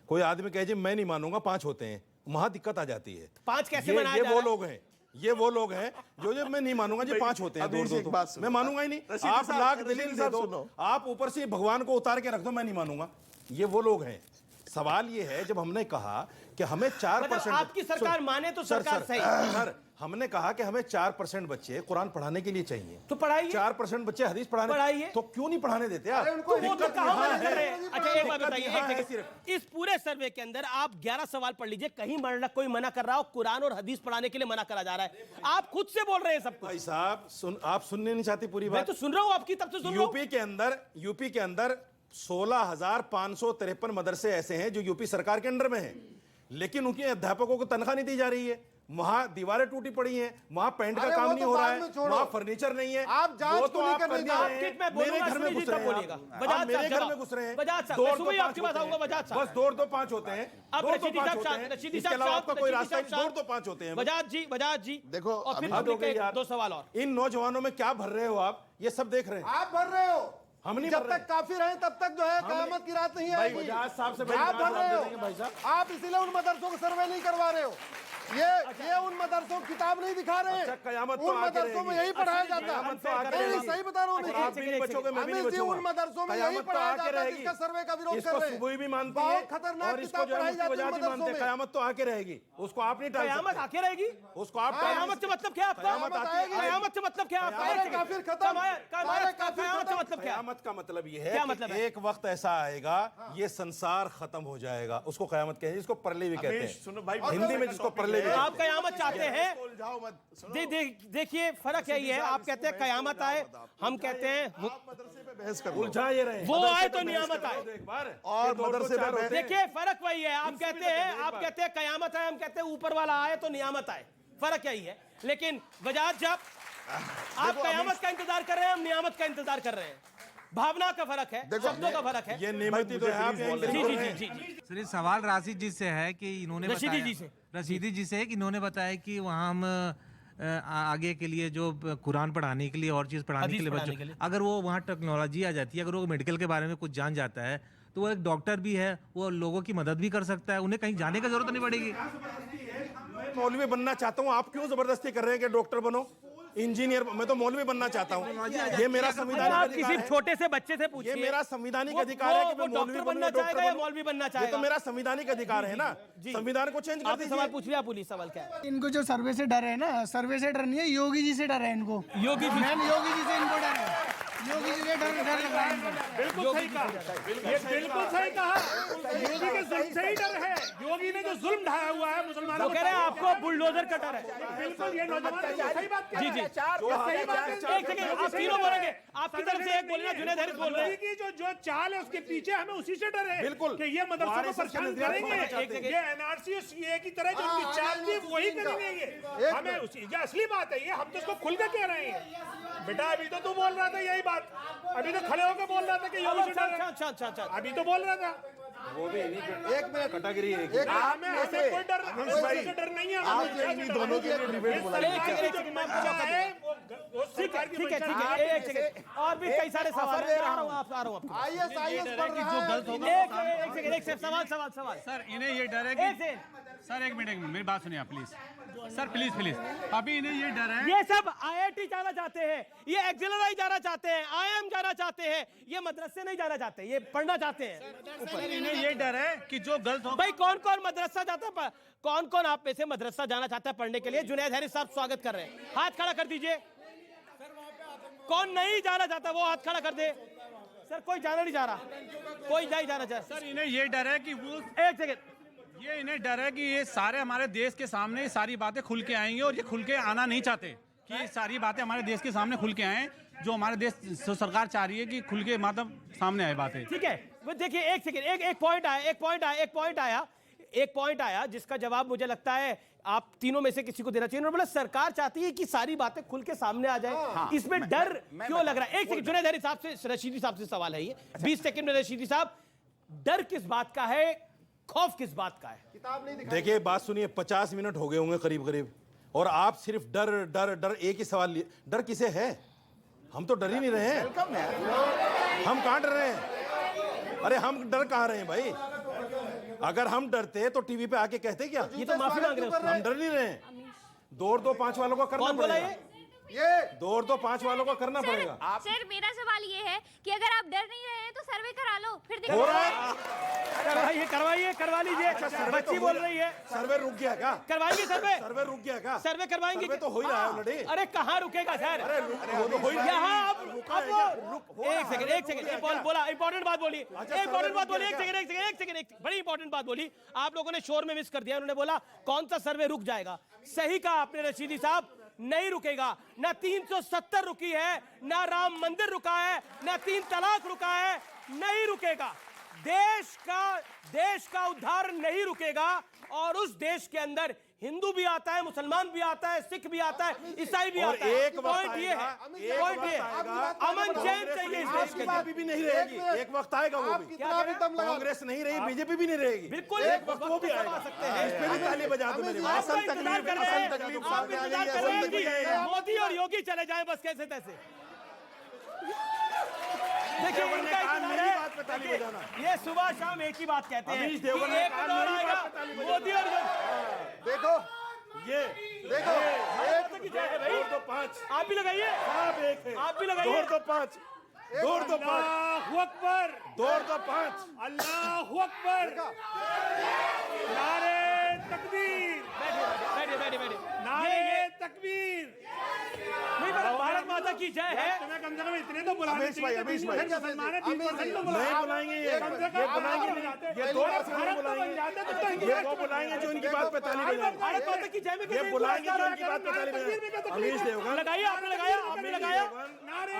[SPEAKER 12] कोई आदमी कहे जी मैं नहीं मानूंगा 5 होते हैं, वहां दिक्कत आ जाती है।
[SPEAKER 1] 5 कैसे बनाया जा रहा है?
[SPEAKER 12] ये वो लोग हैं जो मैं नहीं मानूंगा जी 5 होते हैं, 2 और 2 मैं मानूंगा ही नहीं। आप लाख दलील दे दो, आप ऊपर से भगवान को उतार के रख दो, मैं नहीं मानूंगा। ये वो लोग हैं। सवाल ये है, जब हमने कहा कि हमें 4%
[SPEAKER 1] आपकी सरकार माने तो सरकार सही।
[SPEAKER 12] सर, हमने कहा कि हमें 4% बच्चे कुरान पढ़ाने के लिए चाहिए,
[SPEAKER 1] तो पढ़ाइए।
[SPEAKER 12] 4% बच्चे हदीस पढ़ाने, तो क्यों नहीं पढ़ाने देते आप?
[SPEAKER 1] अच्छा, एक बात बताइए, इस पूरे सर्वे के अंदर आप 11 सवाल पढ़ लीजिए, कहीं कोई मना कर रहा हो कुरान और हदीस पढ़ाने के लिए मना करा जा रहा है। आप खुद से बोल रहे हैं सब।
[SPEAKER 12] भाई साहब, आप सुनने नहीं चाहती पूरी बात?
[SPEAKER 1] मैं तो सुन रहा हूं आपकी, तब से सुन रहा हूं।
[SPEAKER 12] यूपी के अंदर 16,553 मदरसे ऐसे हैं जो यूपी सरकार के अंडर में हैं, लेकिन उनके अध्यापकों को तनख्वाह नहीं दी जा रही है। वहां दीवारें टूटी पड़ी हैं, वहां पेंट का काम नहीं हो रहा है, वहां फर्नीचर नहीं है।
[SPEAKER 3] आप जांच तो नहीं करने जा रहे हैं।
[SPEAKER 12] मेरे घर में घुस रहे हैं, मेरे घर में घुस रहे हैं। बस 2 और 2 5 होते हैं, 2 और 2 5 होते हैं। इसके अलावा आपका कोई रास्ता नहीं, 2 और 2 5 होते हैं।
[SPEAKER 1] बजाज जी
[SPEAKER 10] देखो,
[SPEAKER 1] और फिर 2 सवाल और।
[SPEAKER 12] इन नौजवानों में क्या भर रहे हो आप? ये सब देख रहे हैं।
[SPEAKER 3] आप भर रहे हो।
[SPEAKER 12] हम नहीं
[SPEAKER 3] जब तक काफिर हैं तब तक जो है कयामत की रात नहीं आएगी।
[SPEAKER 12] बजाज साहब से
[SPEAKER 3] आप भर रहे हो, आप इसीलिए उन मदरसों को सर्वे नहीं करवा रहे हो। ये उन मदरसों की किताब नहीं दिखा रहे हैं।
[SPEAKER 12] कयामत तो
[SPEAKER 3] उन मदरसों में यही पढ़ाया जाता है। नहीं, सही बता रहा हूँ अमीर जी, उन मदरसों में यही पढ़ाया जाता है जिसका सर्वे का विरोध कर रहे हैं।
[SPEAKER 12] सुबह भी मानती है
[SPEAKER 3] बहुत खतरनाक किताब पढ़ाई जाती है मदरसों में।
[SPEAKER 12] कयामत तो आके रहेगी, उसको आप नहीं टाल सकते।
[SPEAKER 1] कयामत आके रहेगी,
[SPEAKER 12] उसको आप
[SPEAKER 1] कयामत से मतलब क्या आपका? कयामत से मतलब क्या आपका?
[SPEAKER 3] काफिर खत्म,
[SPEAKER 1] कयामत से मतलब क्या?
[SPEAKER 12] कयामत का मतलब ये
[SPEAKER 1] क्या
[SPEAKER 12] है
[SPEAKER 1] मतलब
[SPEAKER 12] कि
[SPEAKER 1] है?
[SPEAKER 12] एक वक्त ऐसा आएगा ये संसार खत्म हो जाएगा, उसको कयामत कहते हैं, इसको परले भी कहते
[SPEAKER 4] सुनो
[SPEAKER 12] हैं
[SPEAKER 4] भाई,
[SPEAKER 12] हिंदी में, जिसको परले भी कहते हैं।
[SPEAKER 1] आप कयामत चाहते हैं?
[SPEAKER 4] जाओ मत, सुनो।
[SPEAKER 1] देखिए फर्क यही है, आप कहते हैं कयामत आए, हम कहते हैं
[SPEAKER 4] आप मदरसे पे बहस कर लो।
[SPEAKER 12] उलझा ये रहे
[SPEAKER 1] वो आए तो नियामत आए।
[SPEAKER 12] एक बार
[SPEAKER 4] और मदरसे पे बहस-
[SPEAKER 1] देखिए फर्क वही है, आप कहते हैं कयामत आए, हम कहते हैं ऊपर वाला आए तो नियामत आए, फर्क यही है। लेकिन बजाज जब आप कयामत का इंतजार कर रहे हैं, हम नियामत का इंतजार कर रहे हैं। भावना का फर्क है, शब्दों का फर्क है।
[SPEAKER 12] ये नेमती तो है आप
[SPEAKER 1] जी।
[SPEAKER 15] सर सवाल राशिद जी से है कि इन्होंने रशीदी जी से है कि इन्होंने बताया कि वहाँ हम आगे के लिए जो कुरान पढ़ाने के लिए और चीज़ पढ़ाने के लिए बच्चों, अगर वो वहाँ टेक्नोलॉजी आ जाती है, अगर वो मेडिकल के बारे में कुछ जान जाता है तो वो एक डॉक्टर भी है, वो लोगों की मदद भी कर सकता है, उन्हें कहीं जाने की जरूरत नहीं पड़ेगी।
[SPEAKER 12] मैं मौलवी बनना चाहता हूँ, आप क्यों जबरदस्ती कर रहे हैं कि डॉक्टर बनो, इंजीनियर? मैं तो मौलवी बनना चाहता हूँ, ये मेरा संविधानिक
[SPEAKER 1] आप
[SPEAKER 12] अधिकार
[SPEAKER 1] किसी
[SPEAKER 12] है।
[SPEAKER 1] छोटे से बच्चे से पूछिए,
[SPEAKER 12] ये मेरा संविधानिक अधिकार है कि मैं मौलवी
[SPEAKER 1] डॉक्टर बनना चाहेगा या मौलवी बनना
[SPEAKER 12] ये
[SPEAKER 1] चाहेगा?
[SPEAKER 12] तो मेरा संविधानिक अधिकार है ना, संविधान को चेंज कर
[SPEAKER 1] आपने सवाल
[SPEAKER 12] दीजिए।
[SPEAKER 1] पूछ लिया, पुलिस सवाल क्या है?
[SPEAKER 16] इनको जो सर्वे से डर है ना, सर्वे से डर नहीं है, योगी जी से डर है इनको।
[SPEAKER 1] योगी जी,
[SPEAKER 16] योगी जी से इनको डर है, योगी जी से डर लग रहा है इनको।
[SPEAKER 13] बिल्कुल सही कहा, ये बिल्कुल सही कहा। योगी के जुल्म से ही डर है, योगी ने जो जुल्म ढाया हुआ है मुसलमानों
[SPEAKER 1] वो कह रहे हैं आपको बुलडोजर का डर है।
[SPEAKER 13] बिल्कुल, ये नौजवान सही बात कह
[SPEAKER 1] जी
[SPEAKER 13] रहा है।
[SPEAKER 1] सही बात है। एक सेकंड, आप तीनों बोलेंगे, आपकी तरफ से एक बोलना, जुनैद हैरिस बोल रहे हैं
[SPEAKER 13] की जो चाल है उसके पीछे हमें उसी से डर है।
[SPEAKER 12] बिल्कुल।
[SPEAKER 13] कि ये मदरसों को परेशान करेंगे, ये एनआरसी और सीए की तरह जो उनकी चाल थी वही करेंगे ये। हमें उसी, ये असली बात है, ये हम तो उसको खुल के कह रहे हैं। बेटा अभी तो तू बोल रहा था यही बात, अभी तो खड़े होकर बोल रहा था कि योगी से डर है।
[SPEAKER 1] अच्छा,
[SPEAKER 13] अभी तो बोल रहा था।
[SPEAKER 12] वो भी एक मिनट कैटेगरी है।
[SPEAKER 13] हमें कोई डर, हमें से डर नहीं है।
[SPEAKER 4] दोनों के लिए डिबेट बोला।
[SPEAKER 1] ठीक है, एक सेकंड, और भी कई सारे सवाल हैं, आ रहा हूँ आपको।
[SPEAKER 3] IAS पढ़ रहा है।
[SPEAKER 1] एक सेकंड, सवाल।
[SPEAKER 15] सर इन्हें ये डर है कि सर एक मिनट मेरी बात सुनिए प्लीज सर, प्लीज अभी इन्हें ये डर है,
[SPEAKER 1] ये सब IIT जाना चाहते हैं, ये एक्सिलराई जाना चाहते हैं, IIM जाना चाहते हैं, ये मदरसे नहीं जाना चाहते, ये पढ़ना चाहते हैं।
[SPEAKER 15] सर इन्हें ये डर है कि जो गलत हो।
[SPEAKER 1] भाई कौन मदरसा जाता है? कौन आप में से मदरसा जाना चाहता है पढ़ने के लिए? जुनैद हैरिस साहब स्वागत कर रहे हैं, हाथ खड़ा कर दीजिए। कौन नहीं जाना चाहता वो हाथ खड़ा कर दे। सर कोई जाना नहीं जा रहा, कोई नहीं जाना चाहता।
[SPEAKER 15] सर इन्हें ये डर है कि वो,
[SPEAKER 1] एक सेकंड,
[SPEAKER 15] ये इन्हें डर है कि ये सारे हमारे देश के सामने सारी बातें खुल के आएंगी और ये खुल के आना नहीं चाहते कि ये सारी बातें हमारे देश के सामने खुल के आए, जो हमारे देश सरकार चाह रही है कि खुल के मतलब सामने आए बातें।
[SPEAKER 1] ठीक है, वो देखिए एक सेकंड, एक पॉइंट आया जिसका जवाब मुझे लगता है आप तीनों में से किसी को देना चाहिए। उन्होंने बोला सरकार चाहती है कि सारी बातें खुल के सामने आ जाए, इसमें डर क्यों लग रहा है? एक सेकंड, जुनैद हैरिस साहब से, रशीदी साहब से सवाल है ये, 20 सेकंड में। रशीदी साहब, डर किस बात का है, खौफ किस बात का है?
[SPEAKER 12] देखिए बात सुनिए, 50 मिनट हो गए होंगे करीब, और आप सिर्फ डर एक ही सवाल लिए। डर किसे है? हम तो डर ही नहीं रहे हैं, हम कहां डर रहे हैं? अरे हम डर कहां रहे हैं भाई? अगर हम डरते तो टीवी पे आके कहते क्या?
[SPEAKER 1] ये तो माफी मांग रहे हैं,
[SPEAKER 12] हम डर नहीं रहे हैं। 2 और 2 5 वालों को करना पड़ेगा।
[SPEAKER 3] ये
[SPEAKER 12] 2 और 2 5 वालों को करना पड़ेगा।
[SPEAKER 17] सर मेरा सवाल ये है कि अगर आप डर नहीं रहे हैं तो सर्वे करा लो, फिर
[SPEAKER 12] हो रहा है,
[SPEAKER 1] करवा लीजिए। बच्ची बोल रही है
[SPEAKER 12] सर्वे रुक गया क्या?
[SPEAKER 1] करवाएंगे
[SPEAKER 12] सर्वे रुक गया क्या?
[SPEAKER 1] सर्वे करवाएंगे,
[SPEAKER 12] सर्वे तो हो ही रहा है ऑलरेडी।
[SPEAKER 1] अरे कहाँ रुकेगा सर? यहाँ एक सेकंड, बोला इंपॉर्टेंट बात बोली, एक सेकंड, बड़ी इंपॉर्टेंट बात बोली। आप लोगों ने शोर में मिस कर दिया। उन्होंने बोला कौन सा सर्वे रुक जाएगा? सही कहा आपने रशीदी साहब, नहीं रुकेगा। ना 370 रुकी है, ना राम मंदिर रुका है, ना 3 तलाक रुका है, नहीं रुकेगा। देश का उद्धार नहीं रुकेगा। और उस देश के अंदर हिंदू भी आता है, मुसलमान भी आता है, सिख भी आता है, ईसाई भी आता है। पॉइंट ये है, अमन चैन चाहिए इस देश के अंदर।
[SPEAKER 12] भी नहीं रहेगी, एक वक्त आएगा वो भी। कांग्रेस नहीं रही, बीजेपी भी नहीं रहेगी,
[SPEAKER 1] बिल्कुल
[SPEAKER 12] एक वक्त वो भी आएगा। इस पे भी ताली बजा दो मेरे भाई।
[SPEAKER 1] मोदी और योगी चले जाए बस कैसे तैसे। देखिए
[SPEAKER 12] देवगन ने
[SPEAKER 1] इनका
[SPEAKER 12] कहा
[SPEAKER 1] इतना
[SPEAKER 12] मेरी
[SPEAKER 1] है,
[SPEAKER 12] बात पे ताली
[SPEAKER 1] देखिए,
[SPEAKER 12] बजाना।
[SPEAKER 1] ये सुबह शाम एक ही बात कहते हैं
[SPEAKER 12] अमीश
[SPEAKER 1] कि
[SPEAKER 12] देवगन ने
[SPEAKER 1] एक
[SPEAKER 12] कहा
[SPEAKER 1] दौर
[SPEAKER 12] मेरी
[SPEAKER 1] आएगा
[SPEAKER 12] बात पे ताली बजाना।
[SPEAKER 1] मोदी और
[SPEAKER 3] देखो
[SPEAKER 12] ये
[SPEAKER 3] देखो
[SPEAKER 1] भारत की जय है भाई।
[SPEAKER 12] दौड़ दो 5
[SPEAKER 1] आप भी लगाइए,
[SPEAKER 12] सब एक है,
[SPEAKER 1] आप भी लगाइए।
[SPEAKER 12] दौड़ दो 5 दौड़ दो 5
[SPEAKER 13] अल्लाहू अकबर,
[SPEAKER 12] दौड़ दो 5
[SPEAKER 13] अल्लाहू अकबर, नारे तकबीर,
[SPEAKER 1] बैठिए बैठिए बैठिए।
[SPEAKER 13] नारे तकबीर।
[SPEAKER 1] नहीं मतलब भारत माता की जय है।
[SPEAKER 13] तुम्हें कम से कम इतने तो बुलाने
[SPEAKER 12] अमीश भाई,
[SPEAKER 13] चाहिए।
[SPEAKER 12] अमीश भाई।
[SPEAKER 13] मुसलमान है, 3% तो
[SPEAKER 12] नहीं बुलाएंगे ये बुलाएंगे नहीं, ये 2% नहीं बुलाएंगे, ये वो बुलाएंगे जो इनकी बात पे ताली बजाएंगे।
[SPEAKER 1] भारत माता की जय में
[SPEAKER 12] ये बुलाएंगे जो इनकी बात पे ताली बजाएंगे। अमीश देवगन
[SPEAKER 1] लगाइए, आपने लगाया, आपने लगाया।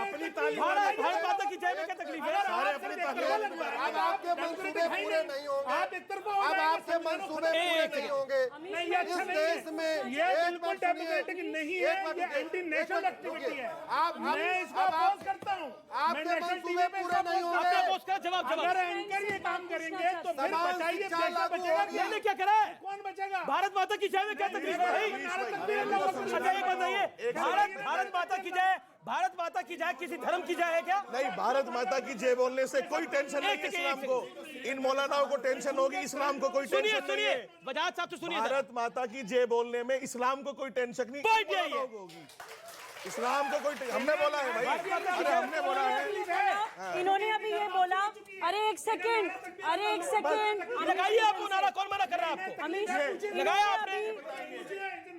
[SPEAKER 12] अपनी ताली
[SPEAKER 1] भारत माता की जय में क्या तकलीफ है?
[SPEAKER 12] सारे अपनी ताली
[SPEAKER 3] अब आपके मंसूबे पूरे नहीं होंगे,
[SPEAKER 13] आप एक तरफा
[SPEAKER 3] अब आपके मंसूबे पूरे नहीं होंगे
[SPEAKER 13] नहीं, ये अच्छा
[SPEAKER 3] इस
[SPEAKER 13] नहीं
[SPEAKER 3] देश
[SPEAKER 13] है।
[SPEAKER 3] में।
[SPEAKER 13] ये
[SPEAKER 3] एक
[SPEAKER 13] बिल्कुल
[SPEAKER 3] बात सुनिए,
[SPEAKER 13] डेमोक्रेटिक नहीं
[SPEAKER 3] एक
[SPEAKER 13] है,
[SPEAKER 3] बात
[SPEAKER 13] ये
[SPEAKER 3] रुकिए,
[SPEAKER 13] एंटी
[SPEAKER 3] एक
[SPEAKER 13] नेशनल
[SPEAKER 3] बात
[SPEAKER 13] एक्टिविटी
[SPEAKER 3] रुकिए।
[SPEAKER 13] है।
[SPEAKER 3] आप
[SPEAKER 13] मैं इसको
[SPEAKER 3] अब
[SPEAKER 13] अपोज करता हूँ।
[SPEAKER 3] आपके
[SPEAKER 13] मैं नेशनल
[SPEAKER 3] मंसूबे
[SPEAKER 13] टीवी पे
[SPEAKER 3] पूरे नहीं होंगे।
[SPEAKER 1] आपने अपोज करा, जवाब
[SPEAKER 13] अगर एंकर ये काम करेंगे तो फिर
[SPEAKER 3] समान
[SPEAKER 13] बचाइए,
[SPEAKER 3] शिक्षा
[SPEAKER 13] पैसा
[SPEAKER 3] लागू
[SPEAKER 13] बचेगा।
[SPEAKER 3] होगी।
[SPEAKER 1] मैंने क्या करा है?
[SPEAKER 13] कौन बचेगा?
[SPEAKER 1] भारत माता की जय में क्या तकलीफ है भाई? अच्छा ये बताइए, भारत माता की जय, भारत माता की जय किसी धर्म की जय है क्या?
[SPEAKER 4] नहीं, भारत माता की जय बोलने से कोई टेंशन नहीं है इस्लाम को। इन मौलानाओं को टेंशन होगी, इस्लाम को कोई
[SPEAKER 1] सुनिए
[SPEAKER 4] टेंशन नहीं
[SPEAKER 1] सुनिए,
[SPEAKER 4] है।
[SPEAKER 1] बजाज साहब तो सुनिए।
[SPEAKER 4] भारत माता की जय बोलने में इस्लाम को कोई टेंशन नहीं,
[SPEAKER 1] पॉइंट यही है।
[SPEAKER 4] होगी। इस्लाम को कोई हमने बोला है भाई, अरे हमने बोला है।
[SPEAKER 2] इन्होंने अभी ये बोला, अरे एक सेकेंड, अरे एक सेकेंड,
[SPEAKER 1] लगाइए आप वो नारा, कौन मना कर रहा है आपको?
[SPEAKER 2] अमीश
[SPEAKER 1] लगाया आपने?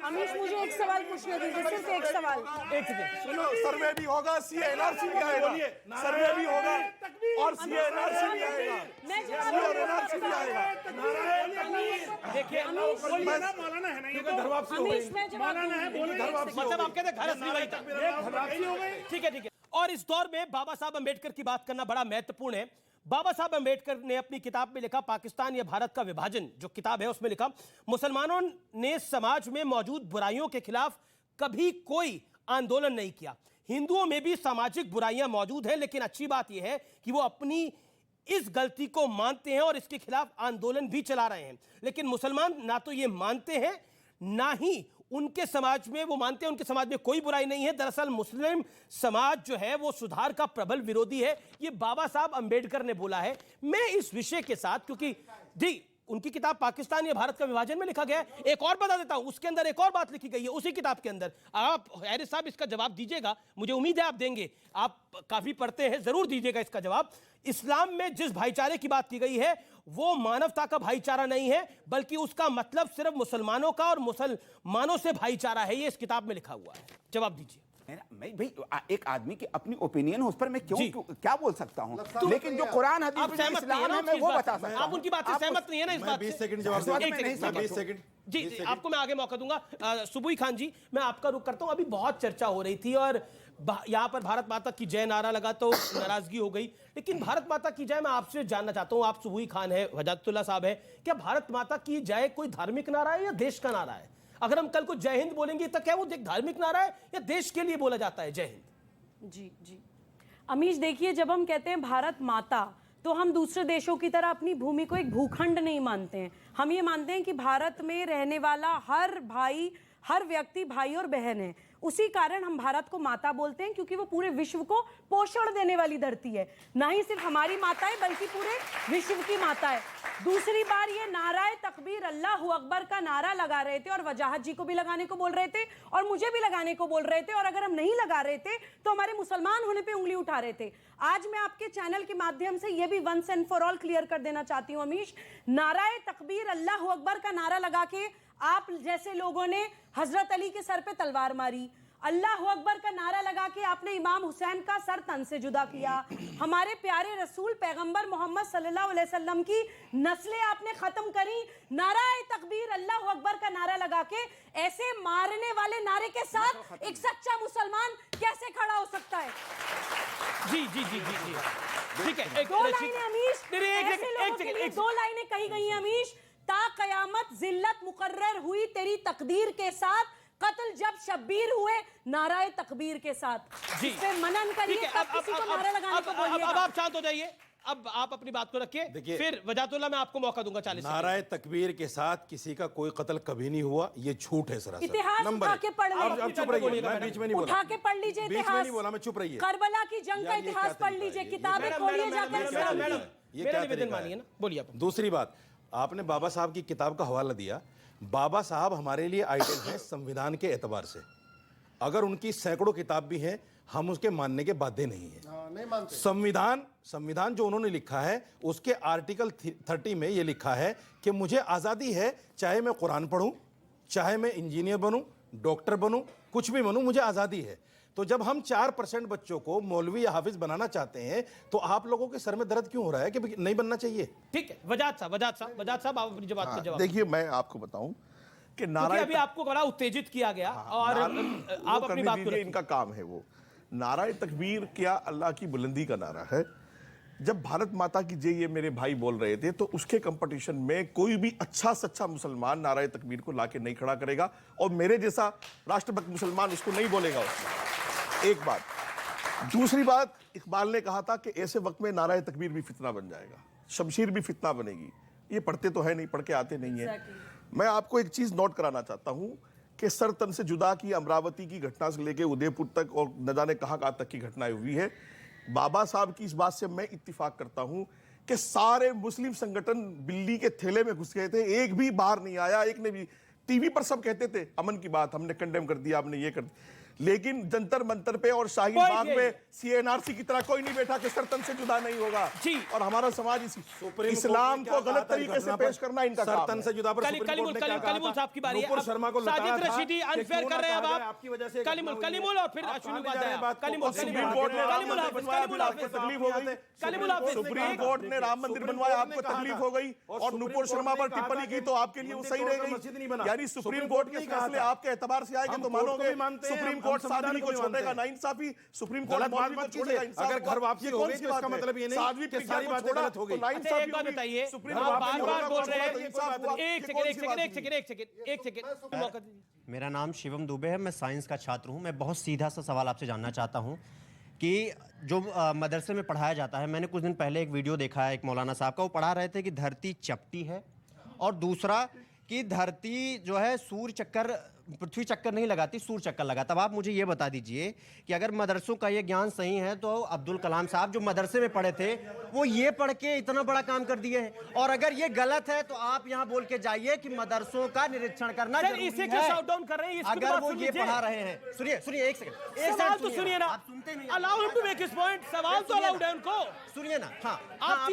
[SPEAKER 2] अमीश मुझे एक सवाल पूछने दीजिए, सिर्फ एक सवाल।
[SPEAKER 1] एक सेकेंड
[SPEAKER 4] सुनो, सर्वे भी होगा, सीएनआरसी भी आएगा, सर्वे भी होगा और सीएनआरसी भी आएगा, सीएनआरसी भी आएगा।
[SPEAKER 1] देखिए
[SPEAKER 13] मौलाना है ना, ये तो
[SPEAKER 2] अमीश मैं जवाब
[SPEAKER 1] मतलब आप कहते हैं घर असली वही था। ठीक है ठीक है। और इस दौर में बाबा साहब अंबेडकर की बात करना बड़ा महत्वपूर्ण है। बाबा साहब अंबेडकर ने अपनी किताब में लिखा, पाकिस्तान या भारत का विभाजन जो किताब है उसमें लिखा, मुसलमानों ने समाज में मौजूद बुराइयों के खिलाफ कभी कोई आंदोलन नहीं किया। हिंदुओं में भी सामाजिक बुराइयां मौजूद हैं, लेकिन अच्छी बात यह है कि वो अपनी इस गलती को मानते हैं और इसके खिलाफ आंदोलन भी चला रहे हैं। लेकिन मुसलमान ना तो ये मानते हैं, ना ही उनके समाज में वो मानते हैं उनके समाज में कोई बुराई नहीं है। दरअसल मुस्लिम समाज जो है वो सुधार का प्रबल विरोधी है, ये बाबा साहब अंबेडकर ने बोला है। मैं इस विषय के साथ, क्योंकि जी उनकी किताब पाकिस्तान या भारत का विभाजन में लिखा गया है, एक और बता देता हूं, उसके अंदर एक और बात लिखी गई है उसी किताब के अंदर। आप हैरिस साहब इसका जवाब दीजिएगा, मुझे उम्मीद है आप देंगे, आप काफी पढ़ते हैं, जरूर दीजिएगा इसका जवाब। इस्लाम में जिस भाईचारे की बात की गई है वो मानवता का भाईचारा नहीं है, बल्कि उसका मतलब सिर्फ मुसलमानों का और मुसलमानों से भाईचारा है, ये इस किताब में लिखा हुआ है। जवाब दीजिए।
[SPEAKER 11] मैं भाई एक आदमी की अपनी ओपिनियन है, उस पर मैं क्या बोल सकता हूँ, लेकिन जो कुरान हदीस में इस्लाम है मैं वो बता सकता हूँ।
[SPEAKER 1] आप उनकी बात से सहमत नहीं है ना इस बात से?
[SPEAKER 12] 20 सेकंड जवाब दूंगा। 20 सेकंड
[SPEAKER 1] जी आपको मैं आगे मौका दूंगा। सुबुई खान जी, मैं आपका रुख करता हूं। अभी बहुत चर्चा हो रही थी और यहाँ पर भारत माता की जय नारा लगा तो नाराजगी हो गई, लेकिन भारत माता की जय मैं आपसे जानना चाहता हूं, आप सुबुई खान है, हजातुल्लाह साहब है, क्या भारत माता की जय कोई धार्मिक नारा है या देश का नारा है? अगर हम कल को जय हिंद बोलेंगे तो क्या वो धार्मिक नारा है या देश के लिए बोला जाता है जय हिंद?
[SPEAKER 2] जी जी अमीश, देखिए जब हम कहते हैं भारत माता तो हम दूसरे देशों की तरह अपनी भूमि को एक भूखंड नहीं मानते हैं। हम ये मानते हैं कि भारत में रहने वाला हर भाई, हर व्यक्ति भाई और बहन है। उसी कारण हम भारत को माता बोलते हैं, क्योंकि वो पूरे विश्व को पोषण देने वाली धरती है। ना ही सिर्फ हमारी माता है बल्कि पूरे विश्व की माता है। दूसरी बार ये नाराए तकबीर अल्लाहू अकबर का नारा लगा रहे थे और वजाहत जी को भी लगाने को बोल रहे थे और मुझे भी लगाने को बोल रहे थे, और अगर हम नहीं लगा रहे थे तो हमारे मुसलमान होने पे उंगली उठा रहे थे। आज मैं आपके चैनल के माध्यम से ये भी once and for all clear कर देना चाहती हूँ अमीश, नाराए तकबीर अल्लाहू अकबर का नारा लगा के आप जैसे लोगों ने हजरत अली के सर पे तलवार मारी, अल्लाह अकबर का नारा लगा के आपने इमाम हुसैन का सर तन से जुदा किया, हमारे प्यारे रसूल पैगंबर मोहम्मद सल्लल्लाहु अलैहि वसल्लम की नस्लें आपने खत्म करी। नाराए तकबीर अल्लाह अकबर का नारा लगा के ऐसे मारने वाले नारे के साथ एक सच्चा मुसलमान कैसे खड़ा हो सकता है?
[SPEAKER 1] जी जी जी जी जी ठीक है।
[SPEAKER 2] दो लाइनें अमीश, ऐसे लोगों के लिए दो लाइनें कही गई हैं अमीश। ता कयामत जिल्लत मुकर्रर हुई तेरी तकदीर के साथ, कत्ल जब शब्बीर हुए नाराए तकबीर के साथ।
[SPEAKER 1] जी
[SPEAKER 2] इस पे मनन करिए, तब किसी को नारा लगाने को बोलिएगा।
[SPEAKER 1] अब आप शांत हो जाइए, अब आप अपनी बात को रखिए,
[SPEAKER 12] देखिए,
[SPEAKER 1] फिर वजातुल्लाह मैं आपको मौका दूंगा 40 सेकंड।
[SPEAKER 12] नाराए तकबीर के साथ किसी का कोई कत्ल कभी नहीं हुआ, ये झूठ है सरासर।
[SPEAKER 2] इतिहास उठा के पढ़ ले।
[SPEAKER 12] अब चुप रहिए, मैं बीच में नहीं बोला।
[SPEAKER 2] उठा के पढ़ लीजिए
[SPEAKER 12] बीच में
[SPEAKER 2] इतिहास।
[SPEAKER 12] नहीं बोला, मैं चुप रहिए।
[SPEAKER 2] करबला की जंग का इतिहास पढ़ लीजिए, किताबें खोलिए जाकर इस्लाम की।
[SPEAKER 12] ये क्या तरीका है?
[SPEAKER 1] बोलिए आप।
[SPEAKER 12] दूसरी बात, आपने बाबा साहब की किताब का हवाला दिया। बाबा साहब हमारे लिए आइडल हैं संविधान के एतबार से। अगर उनकी सैकड़ों किताब भी हैं, हम उसके मानने के बाध्य नहीं है।
[SPEAKER 3] नहीं मानते।
[SPEAKER 12] संविधान जो उन्होंने लिखा है, उसके आर्टिकल 30 में ये लिखा है कि मुझे आज़ादी है, चाहे मैं कुरान पढ़ूं, चाहे मैं इंजीनियर बनूं, डॉक्टर बनूं, कुछ भी बनूं, मुझे आज़ादी है। तो जब हम 4% बच्चों को मौलवी या हाफिज बनाना चाहते हैं, तो आप लोगों के सर में दर्द क्यों हो रहा है कि नहीं बनना चाहिए?
[SPEAKER 1] ठीक है, वजाद साहब आप अपनी जवाब का जवाब।
[SPEAKER 4] देखिए, मैं आपको बताऊं कि
[SPEAKER 1] नारा अभी आपको बड़ा उत्तेजित किया गया और आप अपनी बात को रखिए।
[SPEAKER 4] इनका काम है वो। नाराए तकबीर क्या अल्लाह की बुलंदी का नारा है। जब भारत माता की जय ये मेरे भाई बोल रहे थे, तो उसके कंपटीशन में कोई भी अच्छा सच्चा मुसलमान नाराए तकबीर को लाके नहीं खड़ा करेगा, और मेरे जैसा राष्ट्रभक्त मुसलमान उसको नहीं बोलेगा उसमें। एक बात। दूसरी बात, इकबाल ने कहा था कि ऐसे वक्त में नाराए तकबीर भी फितना बन जाएगा, शमशीर भी फितना बनेगी। ये पढ़ते तो है नहीं, पढ़ के आते नहीं है। मैं आपको एक चीज नोट कराना चाहता हूं कि सर तन से जुदा की अमरावती की घटना से लेकर उदयपुर तक और न जाने कहां तक की घटनाएं हुई है। बाबा साहब की इस बात से मैं इत्तिफाक करता हूं कि सारे मुस्लिम संगठन बिल्ली के थैले में घुस गए थे, एक भी बाहर नहीं आया, एक ने भी। टीवी पर सब कहते थे अमन की बात, हमने कंडेम कर दिया, आपने ये कर दिया, लेकिन जंतर मंतर पे और शाहीन बाग में सीएनआरसी की तरह कोई नहीं बैठा कि सरतन से जुदा नहीं होगा। और हमारा समाज इस्लाम को गलत तरीके से पेश करना इनका काम है।
[SPEAKER 12] सरतन से जुदा पर
[SPEAKER 1] कलीमुल साहब की बारी है।
[SPEAKER 12] नूपुर शर्मा को
[SPEAKER 1] साजिद रशीदी अनफेयर कर रहे हैं अब आप
[SPEAKER 12] आपकी वजह से।
[SPEAKER 1] कलीमुल और फिर अश्विनी उपाध्याय।
[SPEAKER 4] सुप्रीम कोर्ट ने राम मंदिर बनवाया, आपको तकलीफ हो गई। सुप्रीम कोर्ट ने राम मंदिर बनवाया, आपको तकलीफ हो गई, और नूपुर शर्मा पर टिप्पणी की तो आपके लिए वो सही रह गई। यानी सुप्रीम कोर्ट के फैसले आपके एतबार से आएंगे तो मानोगे सुप्रीम कोर्ट साध्वी को छोड़ेगा नाइंसाफी, सुप्रीम कोर्ट मौलवी को छोड़ेगा इंसाफ।
[SPEAKER 12] अगर घर वापसी हो गई तो इसका मतलब ये नहीं कि सारी बातें गलत हो गई।
[SPEAKER 1] एक बात बताइए, आप बार-बार बोल रहे हैं। एक सेकंड।
[SPEAKER 18] मेरा नाम शिवम दुबे है, मैं साइंस का छात्र हूं। मैं बहुत सीधा सा सवाल आपसे जानना चाहता हूं कि जो मदरसे में पढ़ाया जाता है, मैंने कुछ दिन पहले एक वीडियो देखा है एक मौलाना साहब का, वो पढ़ा रहे थे कि धरती चपटी है, और दूसरा कि धरती जो है सूर्य चक्कर, पृथ्वी चक्कर नहीं लगाती, सूर्य चक्कर लगाता। अब आप मुझे ये बता दीजिए कि अगर मदरसों का ये ज्ञान सही है, तो अब्दुल कलाम साहब जो मदरसे में पढ़े थे, वो ये पढ़ के इतना बड़ा काम कर दिए हैं, और अगर ये गलत है तो आप यहाँ बोल के जाइए कि मदरसों का निरीक्षण करना जरूरी
[SPEAKER 1] इसे
[SPEAKER 18] है।
[SPEAKER 1] क्यों शाउट डाउन कर रहे हैं?
[SPEAKER 18] अगर वो ये पढ़ा रहे हैं, सुनिए एक सेकंड,
[SPEAKER 1] सवाल तो सुनिए ना, allow him to make his point. सवाल तो अलाउड है उनको,
[SPEAKER 18] सुनिए ना। हाँ,
[SPEAKER 1] आप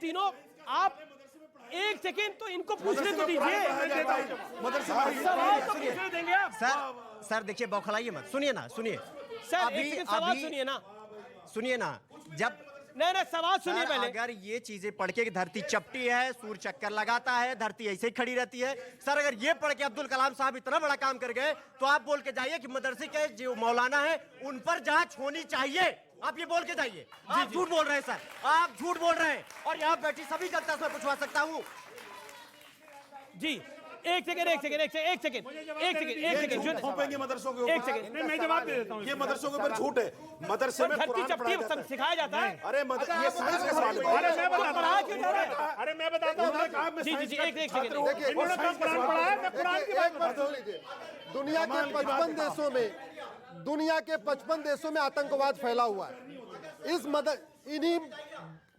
[SPEAKER 1] तीनों एक सेकेंड तो इनको पूछने तो दीजिए, सवाल तो पूछने देंगे आप।
[SPEAKER 18] सर देखिए, बौखलाइए मत, सुनिए ना, सुनिए
[SPEAKER 1] सर, एक सवाल सुनिए ना,
[SPEAKER 18] जब
[SPEAKER 1] नहीं सवाल सुनिए पहले।
[SPEAKER 18] अगर ये चीजें पढ़ के कि धरती चपटी है, सूर्य चक्कर लगाता है, धरती ऐसे ही खड़ी रहती है, सर अगर ये पढ़ के अब्दुल कलाम साहब इतना बड़ा काम कर गए, तो आप बोल के जाइए कि मदरसे के जो मौलाना है उन पर जांच होनी चाहिए। आप ये बोल के जाइए। आप झूठ बोल रहे हैं सर, आप झूठ बोल रहे हैं, और यहाँ बैठी सभी जनता से पूछवा सकता हूँ।
[SPEAKER 1] जी एक सेकंड
[SPEAKER 12] थोपेंगे मदरसों के ऊपर।
[SPEAKER 1] एक सेकंड,
[SPEAKER 13] मैं जवाब दे देता हूँ।
[SPEAKER 12] ये मदरसों के ऊपर झूठ है। मदरसे में
[SPEAKER 1] धरती चपटी सिखाया जाता है।
[SPEAKER 12] अरे ये साइंस का सवाल है।
[SPEAKER 13] अरे मैं बताता हूँ।
[SPEAKER 1] जी एक सेकंड।
[SPEAKER 13] इन्होंने कब कुरान पढ़ा है? मैं कुरान की बात कर रहा हूँ।
[SPEAKER 3] दुनिया के 55 देशों में आतंकवाद फैला हुआ है। इन्हीं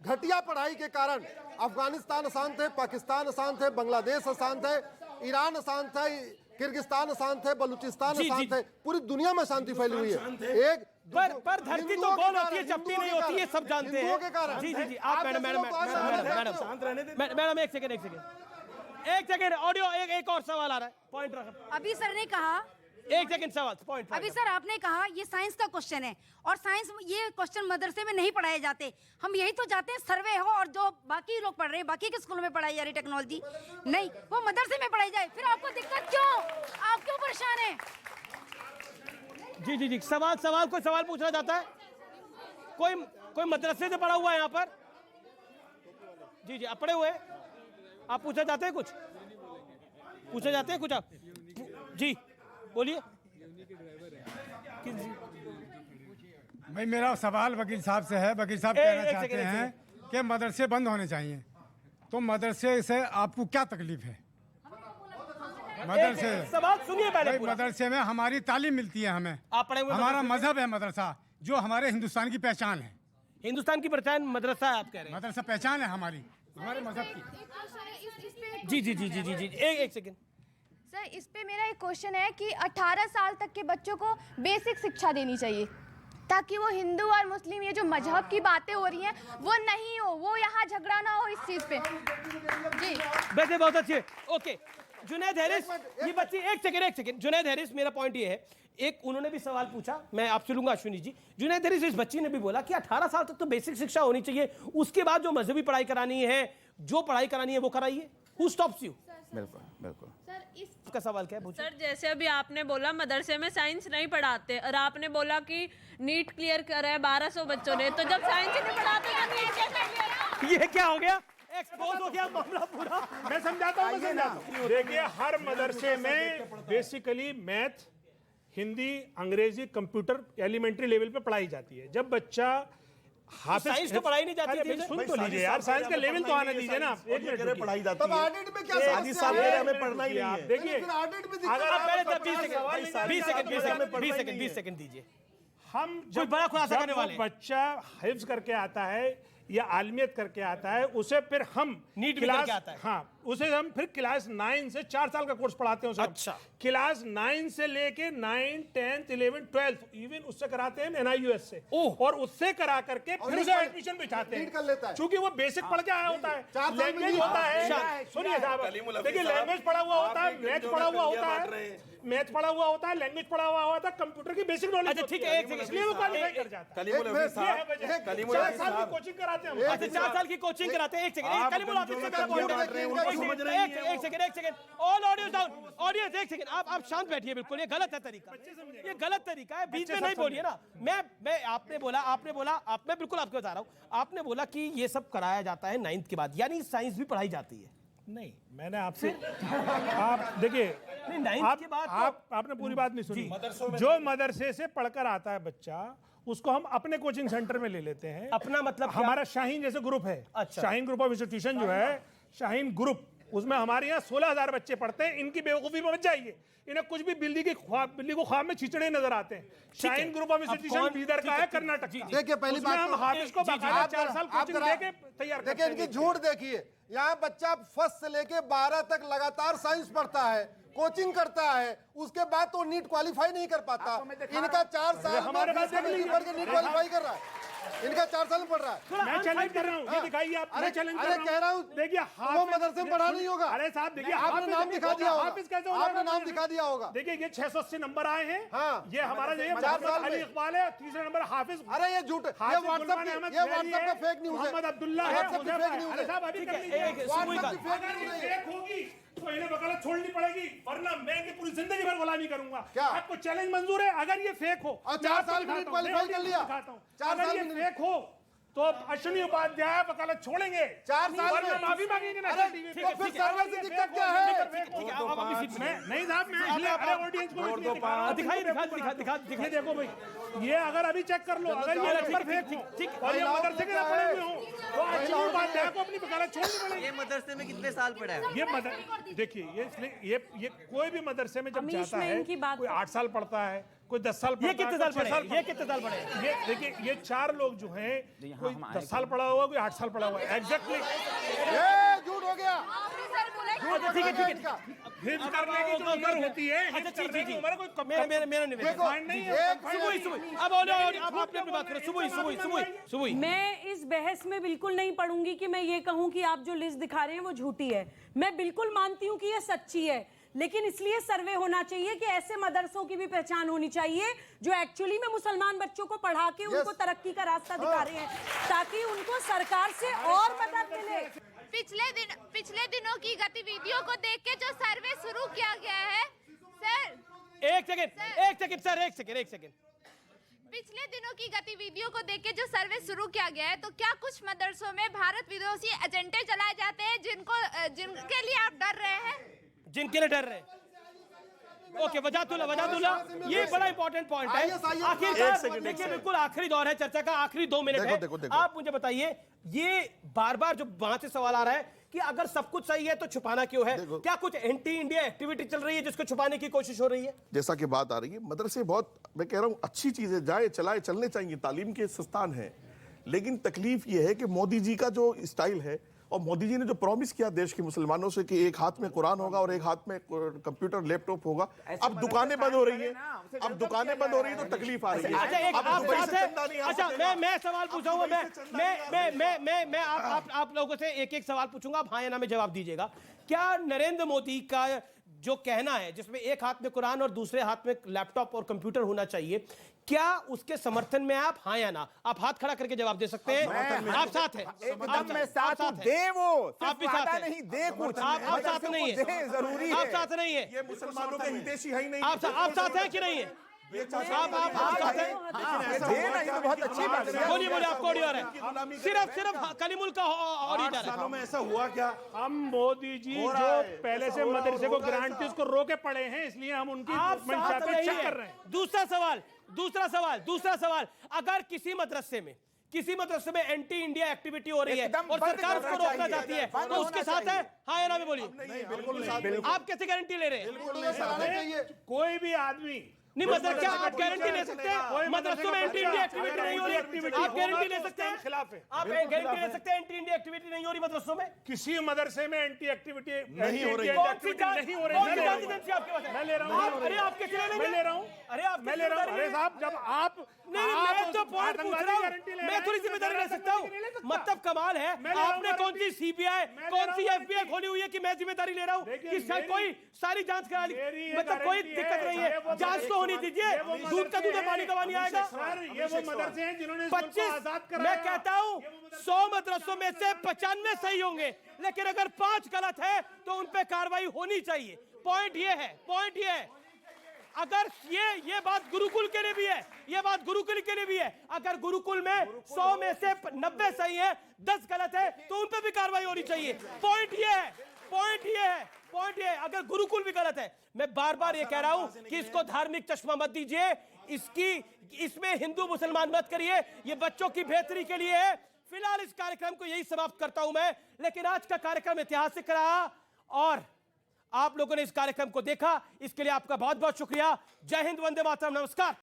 [SPEAKER 3] घटिया पढ़ाई के कारण अफगानिस्तान अशांत है, पाकिस्तान अशांत है, बांग्लादेश अशांत है, ईरान अशांत है, किर्गिस्तान अशांत है, बलूचिस्तान अशांत है, पूरी दुनिया में शांति फैली हुई है।
[SPEAKER 1] पर धरती तो गोल होती है, चपटी नहीं होती है, सब जानते हैं। जी आप मैडम एक सेकंड ऑडियो, एक और सवाल आ रहा है, पॉइंट रखा।
[SPEAKER 17] अभी सर ने कहा,
[SPEAKER 1] एक सेकंड सवाल, पॉइंट।
[SPEAKER 17] अभी सर आपने कहा ये साइंस का क्वेश्चन है, और साइंस ये क्वेश्चन मदरसे में नहीं पढ़ाए जाते। हम यही तो चाहते हैं सर्वे हो, और जो बाकी लोग पढ़ रहे हैं, बाकी के स्कूलों में पढ़ाई जा रही टेक्नोलॉजी नहीं, वो मदरसे में पढ़ाई जाए। फिर आपको दिक्कत क्यों? आप क्यों परेशान हैं?
[SPEAKER 1] जी सवाल कोई सवाल पूछना चाहता है? कोई मदरसे से पढ़ा हुआ है यहाँ पर? जी आप पढ़े हुए, आप पूछना चाहते हैं? कुछ आप जी बोलिए।
[SPEAKER 16] भाई मेरा सवाल वकील साहब से है। वकील साहब कहना चाहते हैं कि मदरसे बंद होने चाहिए, तो मदरसे से आपको क्या तकलीफ है? मदरसे
[SPEAKER 1] सवाल सुनिए पहले पूरा।
[SPEAKER 16] मदरसे में हमारी तालीम मिलती है, हमें
[SPEAKER 1] आप पढ़े हुए
[SPEAKER 16] हमारा मजहब है मदरसा, जो हमारे हिंदुस्तान की पहचान है।
[SPEAKER 1] हिंदुस्तान की पहचान मदरसा है, आप कह रहे हैं?
[SPEAKER 16] मदरसा पहचान है हमारी, हमारे मजहब की।
[SPEAKER 1] जी जी जी जी जी जी एक सेकंड
[SPEAKER 19] सर, इस पे मेरा एक क्वेश्चन है कि 18 साल तक के बच्चों को बेसिक शिक्षा देनी चाहिए, ताकि वो हिंदू और मुस्लिम ये जो मजहब की बातें हो रही हैं वो नहीं हो, वो यहाँ झगड़ा ना हो इस चीज पे। जी
[SPEAKER 1] वैसे बहुत अच्छे। ओके जुनैद हैरिस, ये बच्ची एक सेकंड जुनैद हैरिस, मेरा पॉइंट ये है, एक उन्होंने भी सवाल पूछा, मैं आपसे लूंगा अश्विनी जी। जुनैद हैरिस, इस बच्ची ने भी बोला कि 18 साल तक तो बेसिक शिक्षा होनी चाहिए, उसके बाद जो मजहबी पढ़ाई करानी है, जो पढ़ाई करानी है वो कराइए। Who stops you?
[SPEAKER 11] बिल्कुल बिल्कुल।
[SPEAKER 19] सर
[SPEAKER 1] इसका सवाल क्या है?
[SPEAKER 2] सर जैसे अभी आपने बोला मदरसे में साइंस नहीं पढ़ाते, और आपने बोला कि नीट क्लियर करा है 1200 बच्चों ने, तो जब साइंस ही नहीं पढ़ाते तो नीट कैसे क्लियर?
[SPEAKER 1] ये क्या हो गया? एक्सपोज हो गया मामला पूरा।
[SPEAKER 13] मैं समझाता हूँ। देखिए, हर मदरसे में बेसिकली मैथ, हिंदी, अंग्रेजी, कंप्यूटर एलिमेंट्री लेवल पे पढ़ाई जाती है। जब बच्चा
[SPEAKER 1] साइंस तो पढ़ाई नहीं जाती थी।
[SPEAKER 13] सुन तो लीजिए यार, साइंस का लेवल तो आने दीजिए ना। एक मिनट पढ़ाई जाती है,
[SPEAKER 3] ऑडिट में क्या समस्या है?
[SPEAKER 13] हमें पढ़ना ही नहीं है। देखिए,
[SPEAKER 3] अगर
[SPEAKER 1] आप पहले 20 सेकंड दीजिए।
[SPEAKER 13] हम
[SPEAKER 1] जब बड़ा खुलासा करने वाले,
[SPEAKER 13] बच्चा हिफ्ज करके आता है या आलमियत करके आता है, उसे फिर हम
[SPEAKER 1] नीट
[SPEAKER 13] क्लास
[SPEAKER 1] करके आता है।
[SPEAKER 13] हाँ, उसे हम फिर क्लास 9 से 4 साल का कोर्स पढ़ाते हैं उसे।
[SPEAKER 1] अच्छा।
[SPEAKER 13] क्लास 9 से लेके 9, 10, 11, 12 इवन उससे कराते हैं NIUS से, और उससे करा करके फिर उसे एडमिशन बिठाते हैं, क्योंकि वो बेसिक पढ़ के आया होता है, लैंग्वेज होता है। सुनिए साहब, देखिए, लैंग्वेज पढ़ा हुआ होता है, मैथ पढ़ा हुआ होता है, मैथ पढ़ा हुआ होता है, लैंग्वेज पढ़ा हुआ होता है, कंप्यूटर की बेसिक नॉलेज।
[SPEAKER 1] अच्छा ठीक है, एक सेकंड,
[SPEAKER 13] इसलिए वो क्वालिफाई कर जाता है। 4 साल की कोचिंग कराते हैं हम।
[SPEAKER 1] अच्छा 4 साल की कोचिंग कराते हैं। एक सेकंड, कलीमुल हाफिज से मेरा पॉइंट है। एक second, all audience down, audience एक सेकंड, आप शांत बैठिए, बिल्कुल ये गलत है तरीका, ये गलत तरीका है, बीच में नहीं बोलिए ना। मैं आपने बोला मैं बिल्कुल आपको बता रहा हूँ, आपने बोला कि ये सब कराया जाता है 9th के बाद, यानी साइंस भी पढ़ाई जाती है?
[SPEAKER 13] नहीं, मैंने आपसे आप देखिए,
[SPEAKER 1] के बाद
[SPEAKER 13] आपने पूरी बात नहीं सुनी। जो मदरसे से पढ़कर आता है बच्चा, उसको हम अपने कोचिंग सेंटर में ले लेते हैं।
[SPEAKER 1] अपना मतलब
[SPEAKER 13] हमारा शाहीन जैसे ग्रुप है।
[SPEAKER 1] अच्छा।
[SPEAKER 13] शाहीन ग्रुप ऑफ इंस्टीट्यूशन जो है, शाहीन ग्रुप, उसमें हमारे यहाँ 16,000 बच्चे पढ़ते हैं। इनकी बेवकूफी में मत जाइए, इन्हें कुछ भी बिल्ली को ख्वाब में छिचड़े नजर आते हैं। Shaheen group of institution Bidar का है, कर्नाटक का।
[SPEAKER 3] देखिए, पहली बात
[SPEAKER 13] हम हाफिज को बाकायदा 4 साल कोचिंग देके तैयार करते हैं।
[SPEAKER 3] देखिए, इनकी झूठ देखिए, यहाँ बच्चा फर्स्ट से लेके 12 तक लगातार साइंस पढ़ता है, कोचिंग करता है, उसके बाद तो नीट क्वालिफाई नहीं कर पाता। इनका 4 साल
[SPEAKER 13] हमारे पास
[SPEAKER 3] पढ़ के नीट क्वालिफाई कर रहा है, इनका 4 साल में पढ़ रहा है।
[SPEAKER 13] मैं चैलेंज कर रहा हूँ, ये दिखाइए आप।
[SPEAKER 3] अरे कह रहा हूँ,
[SPEAKER 13] देखिए,
[SPEAKER 3] वो मदरसे में पढ़ा नहीं होगा।
[SPEAKER 13] अरे साहब देखिए,
[SPEAKER 3] आपने नाम दिखा दिया होगा,
[SPEAKER 13] हाफिज कैसे
[SPEAKER 3] आपने नाम दिखा दिया होगा।
[SPEAKER 13] देखिए, ये 680 नंबर आए हैं।
[SPEAKER 3] हाँ,
[SPEAKER 13] ये हमारा जो
[SPEAKER 3] 4 साल
[SPEAKER 13] अली इकबाल है, तीसरा नंबर हाफिज।
[SPEAKER 3] अरे ये झूठ, ये व्हाट्सएप का फेक न्यूज है।
[SPEAKER 13] मोहम्मद अब्दुल्ला है। अरे साहब, अभी कर लीजिए। तो इन्हें वकालत छोड़नी पड़ेगी, वरना मैं इनकी पूरी जिंदगी भर गुलामी करूंगा।
[SPEAKER 3] क्या
[SPEAKER 13] आपको चैलेंज मंजूर है? अगर ये फेक हो,
[SPEAKER 3] 4 साल में क्वालिफाई कर लिया,
[SPEAKER 13] 4 साल ये फेक हो तो अश्विनी उपाध्याय वकालत छोड़ेंगे।
[SPEAKER 3] 4 साल में
[SPEAKER 13] माफी मांगेंगे ना।
[SPEAKER 3] तो फिर सर्वर से दिक्कत क्या है?
[SPEAKER 13] नहीं साहब, मैं इसलिए ऑडियंस को दिखाई देखो भाई, ये अगर अभी चेक कर लो, अगर ये नंबर फेक हो और ये मदरसे के पढ़े हुए हो, तो अश्विनी उपाध्याय को अपनी वकालत छोड़नी पड़ेगी।
[SPEAKER 18] ये मदरसे में कितने साल पढ़ा है?
[SPEAKER 13] ये देखिए, ये कोई भी मदरसे में जब जाता है, कोई 8 साल पढ़ता है, कोई 10 साल पढ़ता है।
[SPEAKER 1] ये कितने साल पढ़े?
[SPEAKER 13] ये देखिए, ये 4 लोग जो हैं, कोई 10 साल पढ़ा हुआ, कोई 8 साल पढ़ा हुआ है। एग्जैक्टली
[SPEAKER 3] झूठ हो गया।
[SPEAKER 1] ठीक है
[SPEAKER 13] हिफ्ज करने की जो उम्र होती है, हिफ्ज करने की उम्र कोई
[SPEAKER 1] मेरा निवेदन
[SPEAKER 13] नहीं है।
[SPEAKER 1] अब आपने अपनी बात करो। सुबह
[SPEAKER 2] मैं इस बहस में बिल्कुल नहीं पढ़ूंगी कि मैं ये कहूं कि आप जो लिस्ट दिखा रहे हैं वो झूठी है। मैं बिल्कुल मानती हूं कि ये सच्ची है, लेकिन इसलिए सर्वे होना चाहिए कि ऐसे मदरसों की भी पहचान होनी चाहिए जो एक्चुअली में मुसलमान बच्चों को पढ़ा के उनको तरक्की का रास्ता दिखा रहे हैं, ताकि उनको सरकार से और मदद मिले।
[SPEAKER 19] पिछले दिनों की गतिविधियों को देख के जो सर्वे शुरू किया गया है सर,
[SPEAKER 1] एक सेकंड।
[SPEAKER 19] पिछले दिनों की गतिविधियों को देख के जो सर्वे शुरू किया गया है, तो क्या कुछ मदरसों में भारत विरोधी एजेंडे चलाए जाते हैं जिनके लिए आप डर रहे हैं?
[SPEAKER 1] जिनके लिए डर रहे हैं? ओके, वजातुल्ला, ये बड़ा इंपॉर्टेंट पॉइंट है। आखिरकार देखिए, बिल्कुल आखिरी दौर है चर्चा का, आखिरी 2 मिनट है। आप मुझे बताइए, ये बार बार जो वहां से सवाल आ रहा है कि अगर सब कुछ सही है तो छुपाना क्यों है? क्या कुछ एंटी इंडिया एक्टिविटी चल रही है जिसको छुपाने की कोशिश हो रही है?
[SPEAKER 4] जैसा कि बात आ रही है, मदरसे बहुत, मैं कह रहा हूं, अच्छी चीजें जाए चलाए चलने चाहिए, तालीम के संस्थान है। लेकिन तकलीफ यह है कि मोदी जी का जो स्टाइल है, और मोदी जी ने जो प्रॉमिस किया देश के मुसलमानों से कि एक हाथ में कुरान होगा और एक हाथ में कंप्यूटर लैपटॉप होगा, अब दुकानें बंद हो रही है, अब दुकानें बंद हो रही है तो तकलीफ आ रही है।
[SPEAKER 1] अच्छा, एक मैं सवाल पूछूंगा, मैं आप लोगों से एक सवाल पूछूंगा, आप हाँ या ना में जवाब दीजिएगा। क्या नरेंद्र मोदी का जो कहना है, जिसमें एक हाथ में कुरान और दूसरे हाथ में लैपटॉप और कंप्यूटर होना चाहिए, क्या उसके समर्थन में आप हाँ या ना? आप हाथ खड़ा करके जवाब दे सकते हैं। आप साथ हैं,
[SPEAKER 11] एकदम मैं साथ हूं। दे वो,
[SPEAKER 1] आप भी साथ हैं,
[SPEAKER 11] नहीं दे कुछ,
[SPEAKER 1] आप साथ नहीं है,
[SPEAKER 11] जरूरी
[SPEAKER 1] आप साथ नहीं है,
[SPEAKER 4] ये मुसलमानों के हितैषी है ही नहीं।
[SPEAKER 1] आप साथ हैं कि नहीं है? आप साथ हैं?
[SPEAKER 11] बहुत अच्छी बात है।
[SPEAKER 1] बोलिए, आपको ऑडियो आ रहा है। सिर्फ कलीमुल का ऑडियो
[SPEAKER 12] सालों में ऐसा हुआ क्या?
[SPEAKER 13] हम मोदी जी जो पहले से मदरसे को ग्रांट थी उसको रोके पड़े हैं, इसलिए हम उनकी मंशा पे चेक कर रहे हैं।
[SPEAKER 1] दूसरा सवाल, अगर किसी मदरसे में एंटी इंडिया एक्टिविटी हो रही है और सरकार उसको रोकना चाहती है, तो उसके साथ है हाँ या ना में? बोलिए, आप कैसे गारंटी ले रहे हैं?
[SPEAKER 13] कोई भी आदमी
[SPEAKER 1] नहीं, मतलब क्या आप गारंटी ले सकते हैं मदरसों में एंटी इंडिया एक्टिविटी नहीं हो रही? आप गारंटी ले सकते हैं?
[SPEAKER 13] खिलाफ है।
[SPEAKER 1] आप गारंटी ले सकते हैं एंटी इंडिया एक्टिविटी नहीं हो रही मदरसों में?
[SPEAKER 13] किसी मदरसे में एंटी एक्टिविटी
[SPEAKER 12] नहीं हो रही है।
[SPEAKER 1] कौन सी एजेंसी आपके पास है?
[SPEAKER 13] मैं ले रहा हूं।
[SPEAKER 1] अरे आप कैसे ले लेंगे?
[SPEAKER 13] मैं ले रहा हूं।
[SPEAKER 1] मैं ले रहा हूं।
[SPEAKER 13] अरे साहब, जब आप
[SPEAKER 1] मैं तो पॉइंट पूछ रहा हूं, मैं थोड़ी जिम्मेदारी ले सकता हूं। मतलब कमाल है, आपने कौन सी सीबीआई, कौन सी एफबीआई खोली हुई है कि मैं जिम्मेदारी ले रहा हूं कि कोई सारी जांच करा ली? मतलब कोई दिक्कत नहीं है, जांच तो होनी दीजिए। दूध का दूध है, पानी का पानी आएगा।
[SPEAKER 13] ये वो मदरसे हैं जिन्होंने
[SPEAKER 1] 25, मैं कहता हूं 100 मदरसों में से 95 सही होंगे, लेकिन अगर 5 गलत है तो उन पे कार्रवाई होनी चाहिए। पॉइंट ये है। अगर ये बात गुरुकुल के लिए भी है, अगर गुरुकुल में 100 में से 90 सही है, 10 गलत है, तो उन पे भी कार्रवाई होनी चाहिए। पॉइंट ये है। अगर गुरुकुल भी गलत है, मैं बार बार ये कह रहा हूं कि इसको धार्मिक चश्मा मत दीजिए, इसमें हिंदू मुसलमान मत करिए, ये बच्चों की बेहतरी के लिए है। फिलहाल इस कार्यक्रम को यही समाप्त करता हूं मैं, लेकिन आज का कार्यक्रम ऐतिहासिक रहा और आप लोगों ने इस कार्यक्रम को देखा, इसके लिए आपका बहुत बहुत शुक्रिया। जय हिंद, वंदे मातरम, नमस्कार।